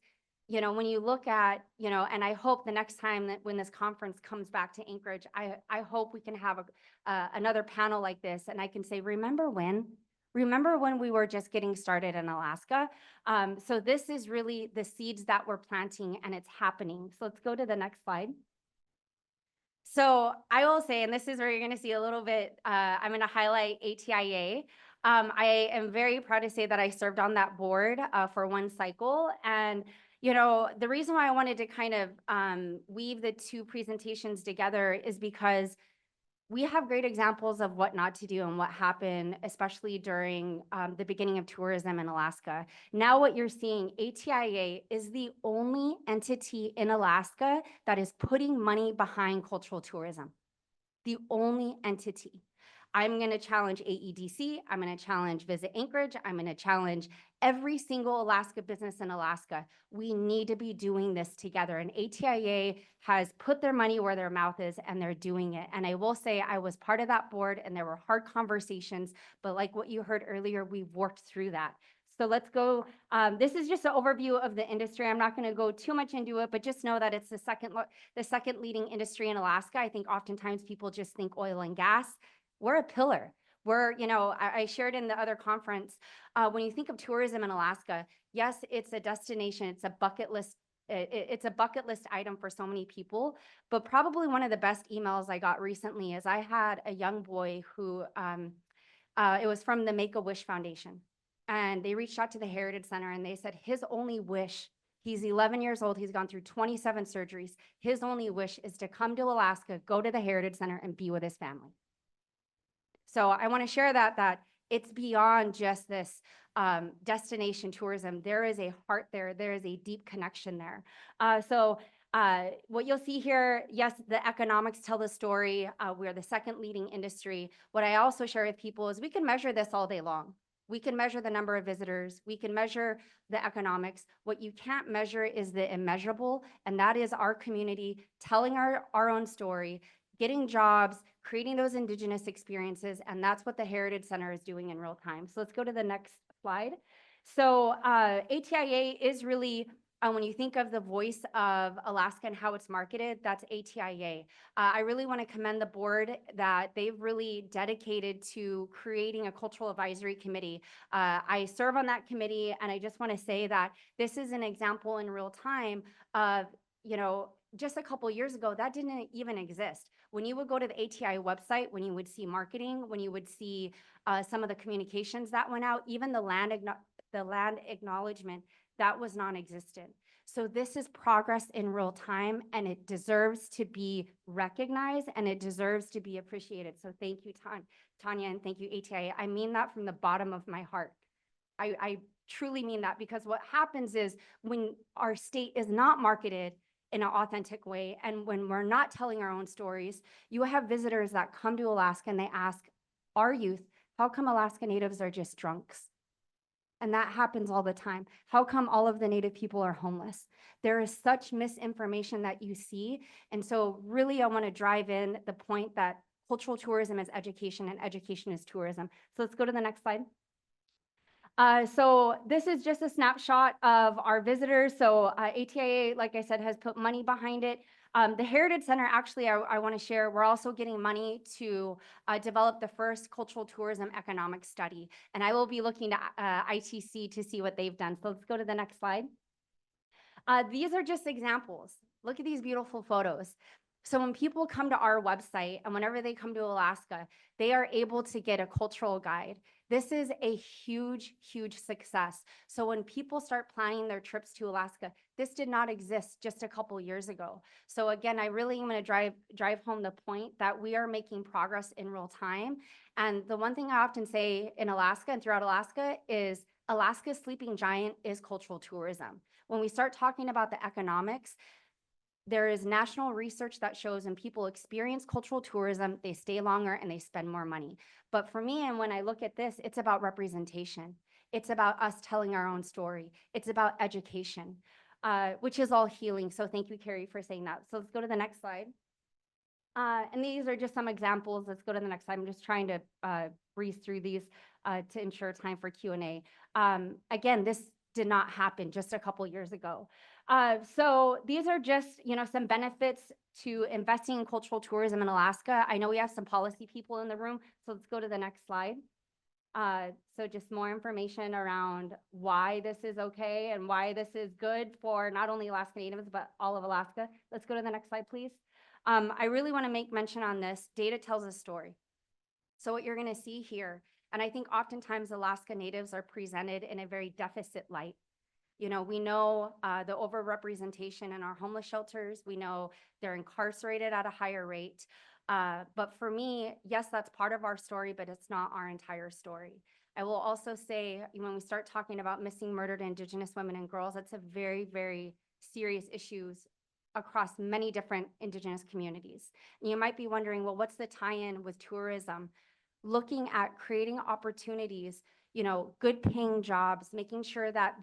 you know, when you look at, you know, and I hope the next time that when this conference comes back to Anchorage, I hope we can have another panel like this, and I can say, remember when we were just getting started in Alaska? So this is really the seeds that we're planting, and it's happening. So let's go to the next slide. So I will say, and this is where you're going to see a little bit, I'm going to highlight ATIA. I am very proud to say that I served on that board for one cycle. And you know, the reason why I wanted to kind of weave the two presentations together is because we have great examples of what not to do and what happened, especially during the beginning of tourism in Alaska. Now what you're seeing, ATIA is the only entity in Alaska that is putting money behind cultural tourism. the only entity. I'm going to challenge AEDC. I'm going to challenge Visit Anchorage. I'm going to challenge every single Alaska business in Alaska. We need to be doing this together. And ATIA has put their money where their mouth is, and they're doing it. And I will say I was part of that board, and there were hard conversations, but like what you heard earlier, we've worked through that. So let's go. This is just an overview of the industry. I'm not going to go too much into it, but just know that it's the second leading industry in Alaska. I think oftentimes people just think oil and gas. We're a pillar. We're, I shared in the other conference, when you think of tourism in Alaska, yes, it's a destination, it's a bucket list. It's a bucket list item for so many people, but probably one of the best emails I got recently is I had a young boy who, it was from the Make-A-Wish Foundation. And they reached out to the Heritage Center and they said his only wish, he's 11 years old, he's gone through 27 surgeries. His only wish is to come to Alaska, go to the Heritage Center and be with his family. So I want to share that it's beyond just this destination tourism. There is a heart there. There is a deep connection there. What you'll see here, yes, the economics tell the story. We're the second leading industry. What I also share with people is we can measure this all day long. We can measure the number of visitors. We can measure the economics. What you can't measure is the immeasurable, and that is our community telling our own story, getting jobs, creating those Indigenous experiences, and that's what the Heritage Center is doing in real time. So let's go to the next slide. So ATIA is really, when you think of the voice of Alaska and how it's marketed, that's ATIA. I really want to commend the board that they've really dedicated to creating a cultural advisory committee. I serve on that committee, and I just want to say that this is an example in real time of, just a couple years ago, that didn't even exist. When you would go to the ATI website, when you would see marketing, when you would see some of the communications that went out, even the land acknowledgement, that was non-existent. So this is progress in real time, and it deserves to be recognized, and it deserves to be appreciated. So thank you, Tanya, and thank you, ATI. I mean that from the bottom of my heart. I truly mean that, because what happens is when our state is not marketed in an authentic way, and when we're not telling our own stories, you have visitors that come to Alaska and they ask our youth, how come Alaska Natives are just drunks? And that happens all the time. How come all of the Native people are homeless? There is such misinformation that you see. And so really, I want to drive in the point that cultural tourism is education and education is tourism. So let's go to the next slide. So this is just a snapshot of our visitors. So ATIA, like I said, has put money behind it. The Heritage Center, actually, I want to share, we're also getting money to develop the first cultural tourism economic study. And I will be looking to ITC to see what they've done. So let's go to the next slide. These are just examples. Look at these beautiful photos. So when people come to our website and whenever they come to Alaska, they are able to get a cultural guide. This is a huge, huge success. So when people start planning their trips to Alaska, this did not exist just a couple years ago. So again, I really am going to drive home the point that we are making progress in real time. And the one thing I often say in Alaska and throughout Alaska is Alaska's sleeping giant is cultural tourism. When we start talking about the economics, there is national research that shows when people experience cultural tourism, they stay longer and they spend more money. But for me, and when I look at this, it's about representation. It's about us telling our own story. It's about education, which is all healing. So thank you, Carrie, for saying that. So let's go to the next slide. And these are just some examples. Let's go to the next slide. I'm just trying to breeze through these to ensure time for Q&A. Again, this did not happen just a couple years ago. So these are just, some benefits to investing in cultural tourism in Alaska. I know we have some policy people in the room, so let's go to the next slide. So just more information around why this is okay and why this is good for not only Alaska Natives, but all of Alaska. Let's go to the next slide, please. I really want to make mention on this. Data tells a story. So what you're going to see here, and I think oftentimes Alaska Natives are presented in a very deficit light. We know the overrepresentation in our homeless shelters. We know they're incarcerated at a higher rate. But for me, yes, that's part of our story, but it's not our entire story. I will also say, when we start talking about missing, murdered Indigenous women and girls, that's a very, very serious issue across many different Indigenous communities. And you might be wondering, well, what's the tie-in with tourism? Looking at creating opportunities, you know, good paying jobs, making sure that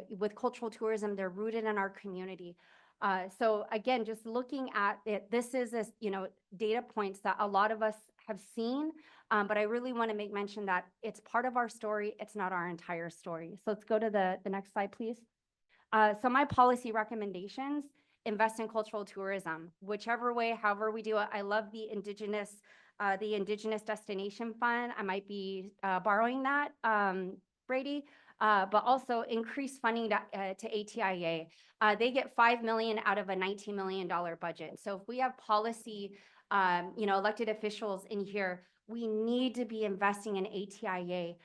with cultural tourism, they're rooted in our community. So again, just looking at it, this is, you know, data points that a lot of us have seen, but I really want to make mention that it's part of our story. It's not our entire story. So let's go to the next slide, please. So my policy recommendations: invest in cultural tourism, whichever way, however we do it. I love the Indigenous Destination Fund. I might be borrowing that, Brady, but also increase funding to ATIA. They get $5 million out of a $19 million budget. So if we have policy, you know, elected officials in here, we need to be investing in ATIA.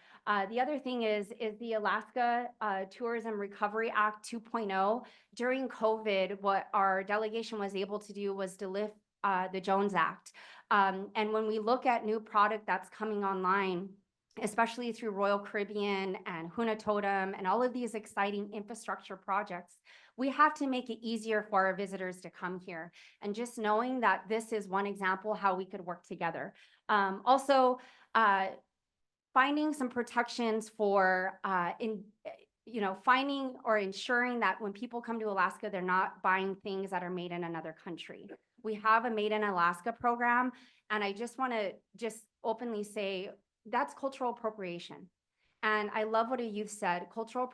The other thing is the Alaska Tourism Recovery Act 2.0. During COVID, what our delegation was able to do was to lift the Jones Act. And when we look at new product that's coming online, especially through Royal Caribbean and Huna Totem and all of these exciting infrastructure projects, we have to make it easier for our visitors to come here. And just knowing that this is one example how we could work together. Also, finding some protections for finding or ensuring that when people come to Alaska, they're not buying things that are made in another country. We have a Made in Alaska program, and I just want to openly say that's cultural appropriation. And I love what a youth said, cultural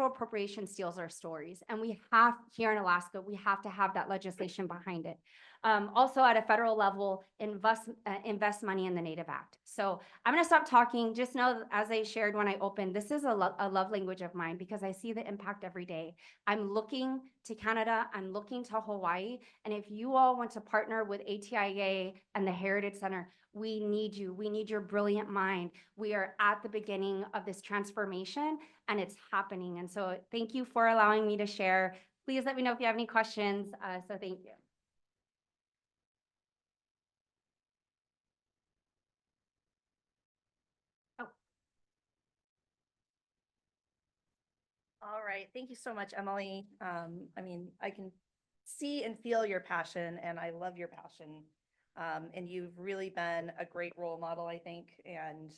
appropriation steals our stories. And we have, here in Alaska, we have to have that legislation behind it. Also at a federal level, invest money in the Native Act. So I'm gonna stop talking. Just know, as I shared when I opened, this is a love language of mine because I see the impact every day. I'm looking to Canada, I'm looking to Hawaii. And if you all want to partner with ATIA and the Heritage Center, we need you. We need your brilliant mind. We are at the beginning of this transformation and it's happening. And so thank you for allowing me to share. Please let me know if you have any questions. So thank you. All right, thank you so much, Emily. I mean, I can see and feel your passion, and I love your passion. And you've really been a great role model, I think, and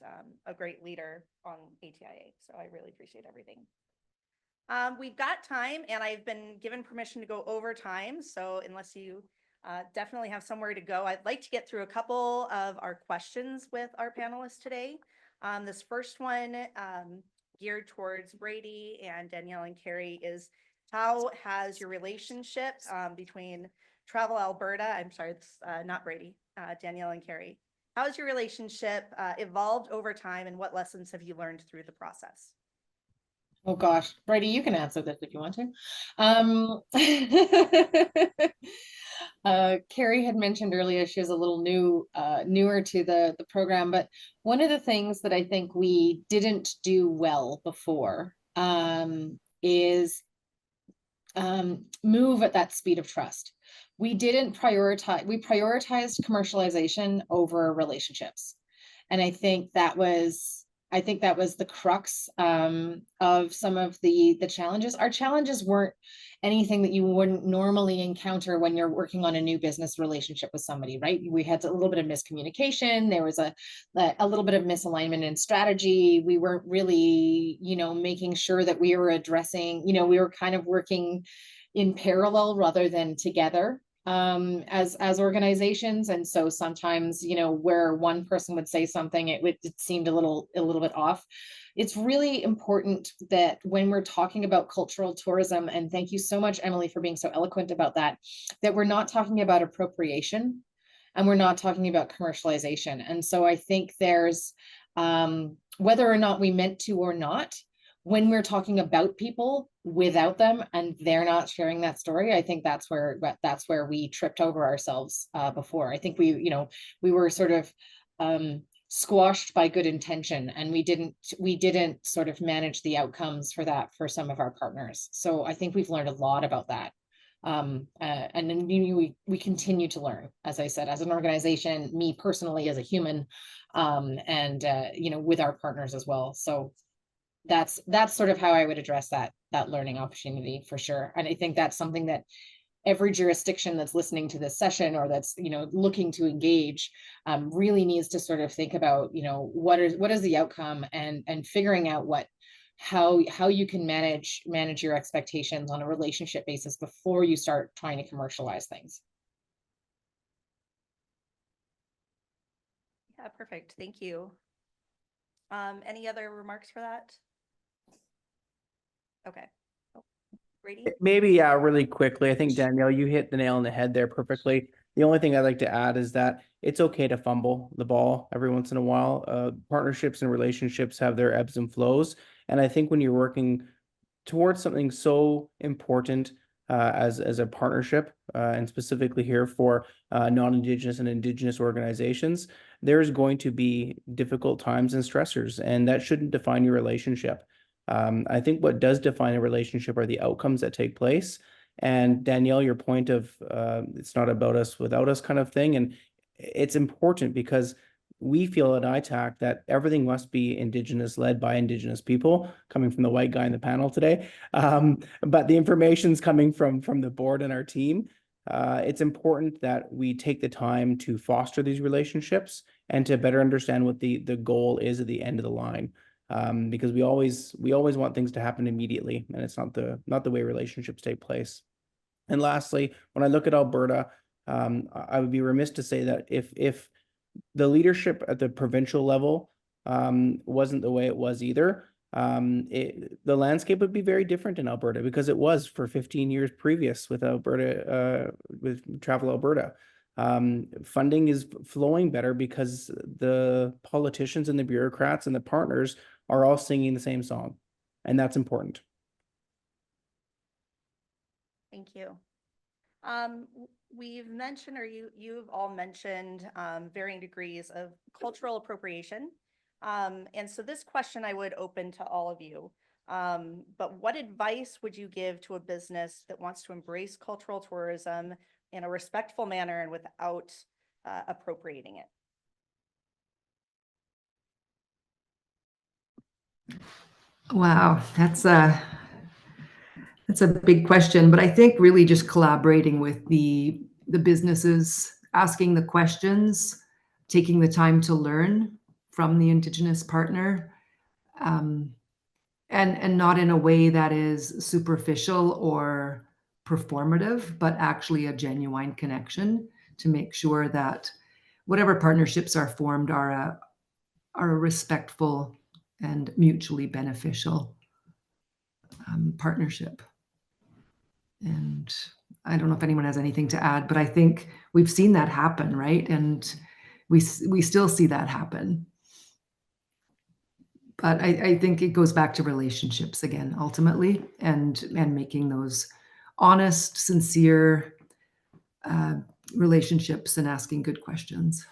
a great leader on ATIA. So I really appreciate everything. We've got time, and I've been given permission to go over time. So unless you definitely have somewhere to go, I'd like to get through a couple of our questions with our panelists today. This first one, geared towards Brady and Danielle and Carrie, is how has your relationship between Travel Alberta, I'm sorry, not Brady, Danielle and Carrie, how has your relationship evolved over time, and what lessons have you learned through the process? Oh gosh, Brady, you can answer this if you want to. Carrie had mentioned earlier she was a little newer to the program, but one of the things that I think we didn't do well before is move at that speed of trust. We prioritized commercialization over relationships. And I think that was the crux of some of the challenges. Our challenges weren't anything that you wouldn't normally encounter when you're working on a new business relationship with somebody, right? We had a little bit of miscommunication. There was a little bit of misalignment in strategy. We weren't really, making sure that we were addressing, we were kind of working in parallel rather than together as organizations. And so sometimes, where one person would say something, it seemed a little bit off. It's really important that when we're talking about cultural tourism, and thank you so much, Emily, for being so eloquent about that we're not talking about appropriation and we're not talking about commercialization. And so I think there's, whether or not we meant to or not, when we're talking about people without them and they're not sharing that story, I think that's where we tripped over ourselves before. I think we were sort of squashed by good intention, and we didn't sort of manage the outcomes for that for some of our partners. So I think we've learned a lot about that. And then we continue to learn, as I said, as an organization, me personally as a human, and with our partners as well. So that's sort of how I would address that learning opportunity for sure. And I think that's something that every jurisdiction that's listening to this session or that's, looking to engage, really needs to sort of think about, what is the outcome, and figuring out how you can manage your expectations on a relationship basis before you start trying to commercialize things. Yeah, perfect. Thank you. Any other remarks for that? Okay. Oh, Brady? Maybe, really quickly, I think Danielle, you hit the nail on the head there perfectly. The only thing I'd like to add is that it's okay to fumble the ball every once in a while. Partnerships and relationships have their ebbs and flows. And I think when you're working towards something so important as a partnership, and specifically here for non-Indigenous and Indigenous organizations, there's going to be difficult times and stressors, and that shouldn't define your relationship. I think what does define a relationship are the outcomes that take place. And Danielle, your point of it's not about us without us kind of thing, and it's important because we feel at ITAC that everything must be Indigenous, led by Indigenous people, coming from the white guy in the panel today. But the information's coming from the board and our team. It's important that we take the time to foster these relationships and to better understand what the goal is at the end of the line. Because we always want things to happen immediately, and it's not the way relationships take place. And lastly, when I look at Alberta, I would be remiss to say that if the leadership at the provincial level wasn't the way it was either, the landscape would be very different in Alberta, because it was for 15 years previous with Alberta, with Travel Alberta. Funding is flowing better because the politicians and the bureaucrats and the partners are all singing the same song, and that's important. Thank you. We've mentioned, or you've all mentioned, varying degrees of cultural appropriation. And so this question I would open to all of you. But what advice would you give to a business that wants to embrace cultural tourism in a respectful manner and without appropriating it? Wow, that's a big question, but I think really just collaborating with the businesses, asking the questions, taking the time to learn from the Indigenous partner, and not in a way that is superficial or performative, but actually a genuine connection, to make sure that whatever partnerships are formed are a respectful and mutually beneficial partnership. And I don't know if anyone has anything to add, but I think we've seen that happen, right? And we still see that happen. But I think it goes back to relationships again, ultimately, and making those honest, sincere relationships and asking good questions.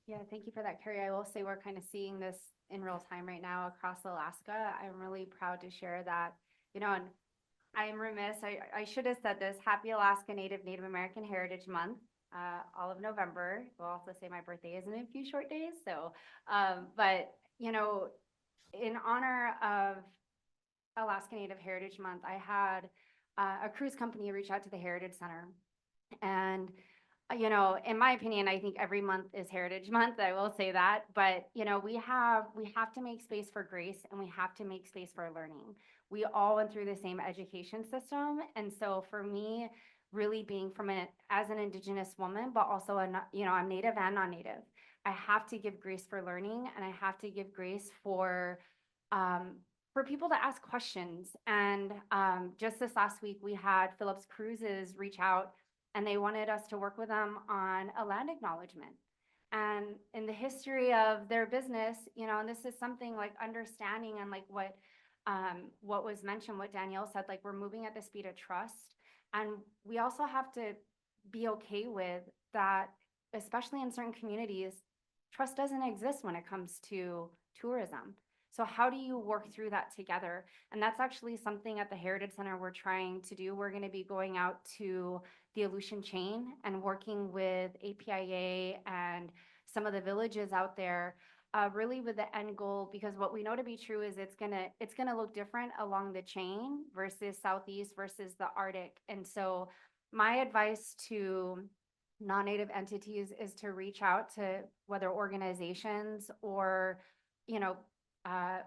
Yeah, thank you for that, Carrie. I will say we're kind of seeing this in real time right now across Alaska. I'm really proud to share that, and I'm remiss, I should have said this, Happy Alaska Native American Heritage Month, all of November. We'll also say my birthday is in a few short days. So, but, in honor of Alaska Native Heritage Month, I had a cruise company reach out to the Heritage Center. And, in my opinion, I think every month is Heritage Month. I will say that. But, we have to make space for grace, and we have to make space for learning. We all went through the same education system. And so for me, really being as an Indigenous woman, but also, I'm Native and non-Native, I have to give grace for learning, and I have to give grace for people to ask questions. And just this last week, we had Phillips Cruises reach out, and they wanted us to work with them on a land acknowledgement. And in the history of their business, and this is something like understanding, and like what was mentioned, what Danielle said, like we're moving at the speed of trust. And we also have to be okay with that, especially in certain communities, trust doesn't exist when it comes to tourism. So how do you work through that together? And that's actually something at the Heritage Center we're trying to do. We're going to be going out to the Aleutian chain and working with APIA and some of the villages out there really with the end goal, because what we know to be true is it's gonna look different along the chain versus Southeast versus the Arctic. And so my advice to non-native entities is to reach out to whether organizations or, you know,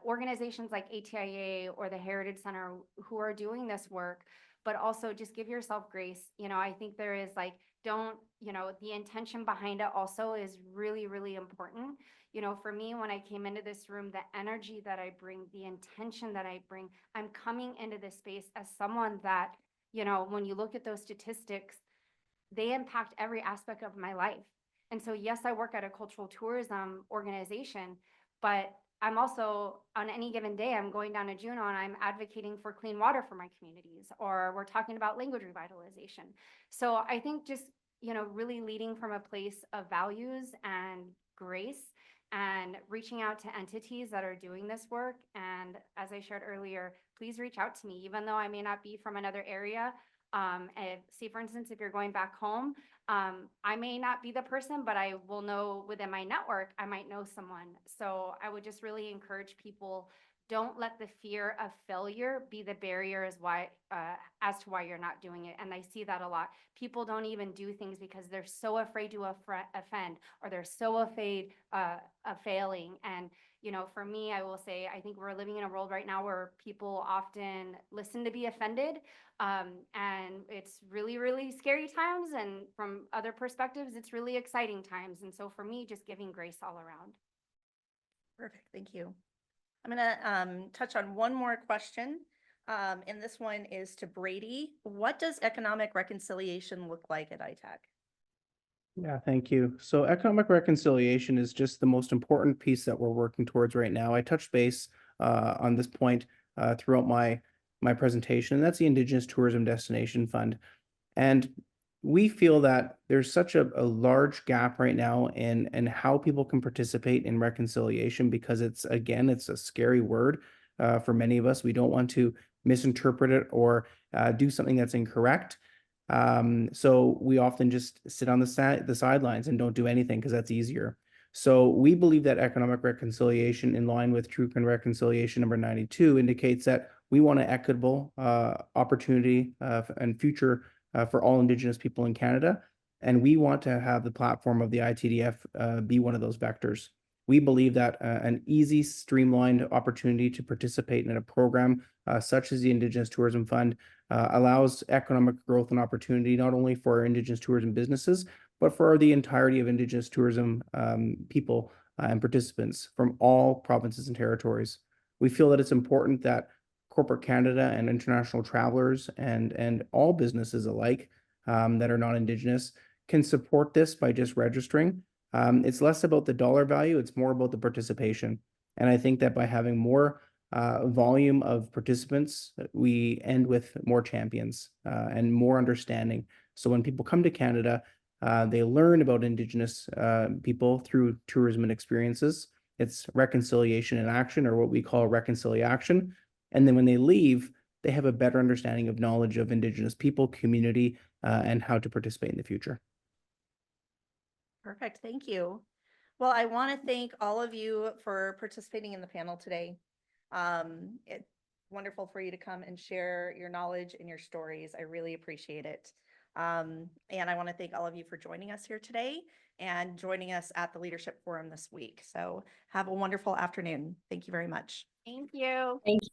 organizations like ATIA or the Heritage Center who are doing this work, but also just give yourself grace. You know, I think there is like, don't, you know, the intention behind it also is really, really important. You know, for me, when I came into this room, the energy that I bring, the intention that I bring, I'm coming into this space as someone that, you know, when you look at those statistics, they impact every aspect of my life. And so, yes, I work at a cultural tourism organization, but I'm also, on any given day, I'm going down to Juneau and I'm advocating for clean water for my communities, or we're talking about language revitalization. So I think just, you know, really leading from a place of values and grace and reaching out to entities that are doing this work. And as I shared earlier, please reach out to me, even though I may not be from another area. Say, for instance, if you're going back home, I may not be the person, but I will know within my network, I might know someone. So I would just really encourage people, don't let the fear of failure be the barrier as to why you're not doing it. And I see that a lot. People don't even do things because they're so afraid to offend, or they're so afraid of failing. And you know, for me, I will say, I think we're living in a world right now where people often listen to be offended. And it's really, really scary times. And from other perspectives, it's really exciting times. And so for me, just giving grace all around. Perfect, thank you. I'm gonna touch on one more question. And this one is to Brady. What does economic reconciliation look like at ITAC? Yeah, thank you. So economic reconciliation is just the most important piece that we're working towards right now. I touched base on this point throughout my presentation, and that's the Indigenous Tourism Destination Fund. And we feel that there's such a large gap right now in how people can participate in reconciliation, because it's a scary word for many of us. We don't want to misinterpret it or do something that's incorrect. So we often just sit on the sidelines and don't do anything because that's easier. So we believe that economic reconciliation, in line with Truth and Reconciliation number 92, indicates that we want an equitable opportunity and future for all Indigenous people in Canada. And we want to have the platform of the ITDF be one of those vectors. We believe that an easy, streamlined opportunity to participate in a program such as the Indigenous Tourism Fund allows economic growth and opportunity, not only for Indigenous tourism businesses, but for the entirety of Indigenous tourism people and participants from all provinces and territories. We feel that it's important that corporate Canada and international travelers and all businesses alike that are not Indigenous can support this by just registering. It's less about the dollar value, it's more about the participation. And I think that by having more volume of participants, we end with more champions and more understanding. So when people come to Canada, they learn about Indigenous people through tourism and experiences. It's reconciliation in action, or what we call reconciliation. And then when they leave, they have a better understanding of knowledge of Indigenous people, community, and how to participate in the future. Perfect, thank you. Well, I want to thank all of you for participating in the panel today. It's wonderful for you to come and share your knowledge and your stories. I really appreciate it. And I want to thank all of you for joining us here today and joining us at the Leadership Forum this week. So have a wonderful afternoon. Thank you very much. Thank you. Thank you.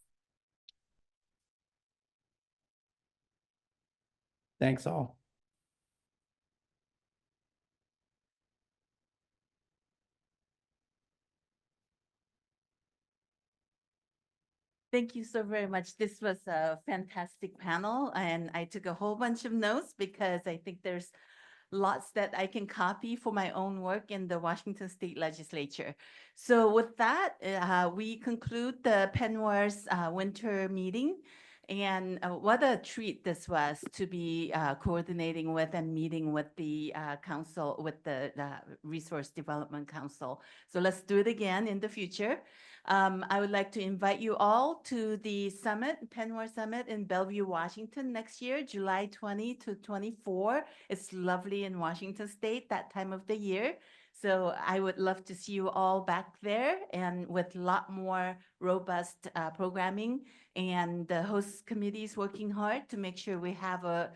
Thanks all. Thank you so very much. This was a fantastic panel, and I took a whole bunch of notes because I think there's lots that I can copy for my own work in the Washington State Legislature. So with that, we conclude the Penware's winter meeting. And what a treat this was to be coordinating with and meeting with the council, with the Resource Development Council. So let's do it again in the future. I would like to invite you all to the summit, Penware Summit in Bellevue, Washington next year, July 20 to 24. It's lovely in Washington State that time of the year. So I would love to see you all back there and with a lot more robust programming, and the host committee is working hard to make sure we have a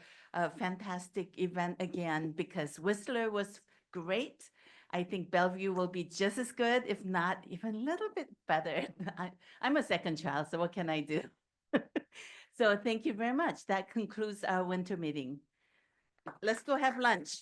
fantastic event again, because Whistler was great. I think Bellevue will be just as good, if not even a little bit better. I'm a second child, so what can I do? So thank you very much. That concludes our winter meeting. Let's go have lunch.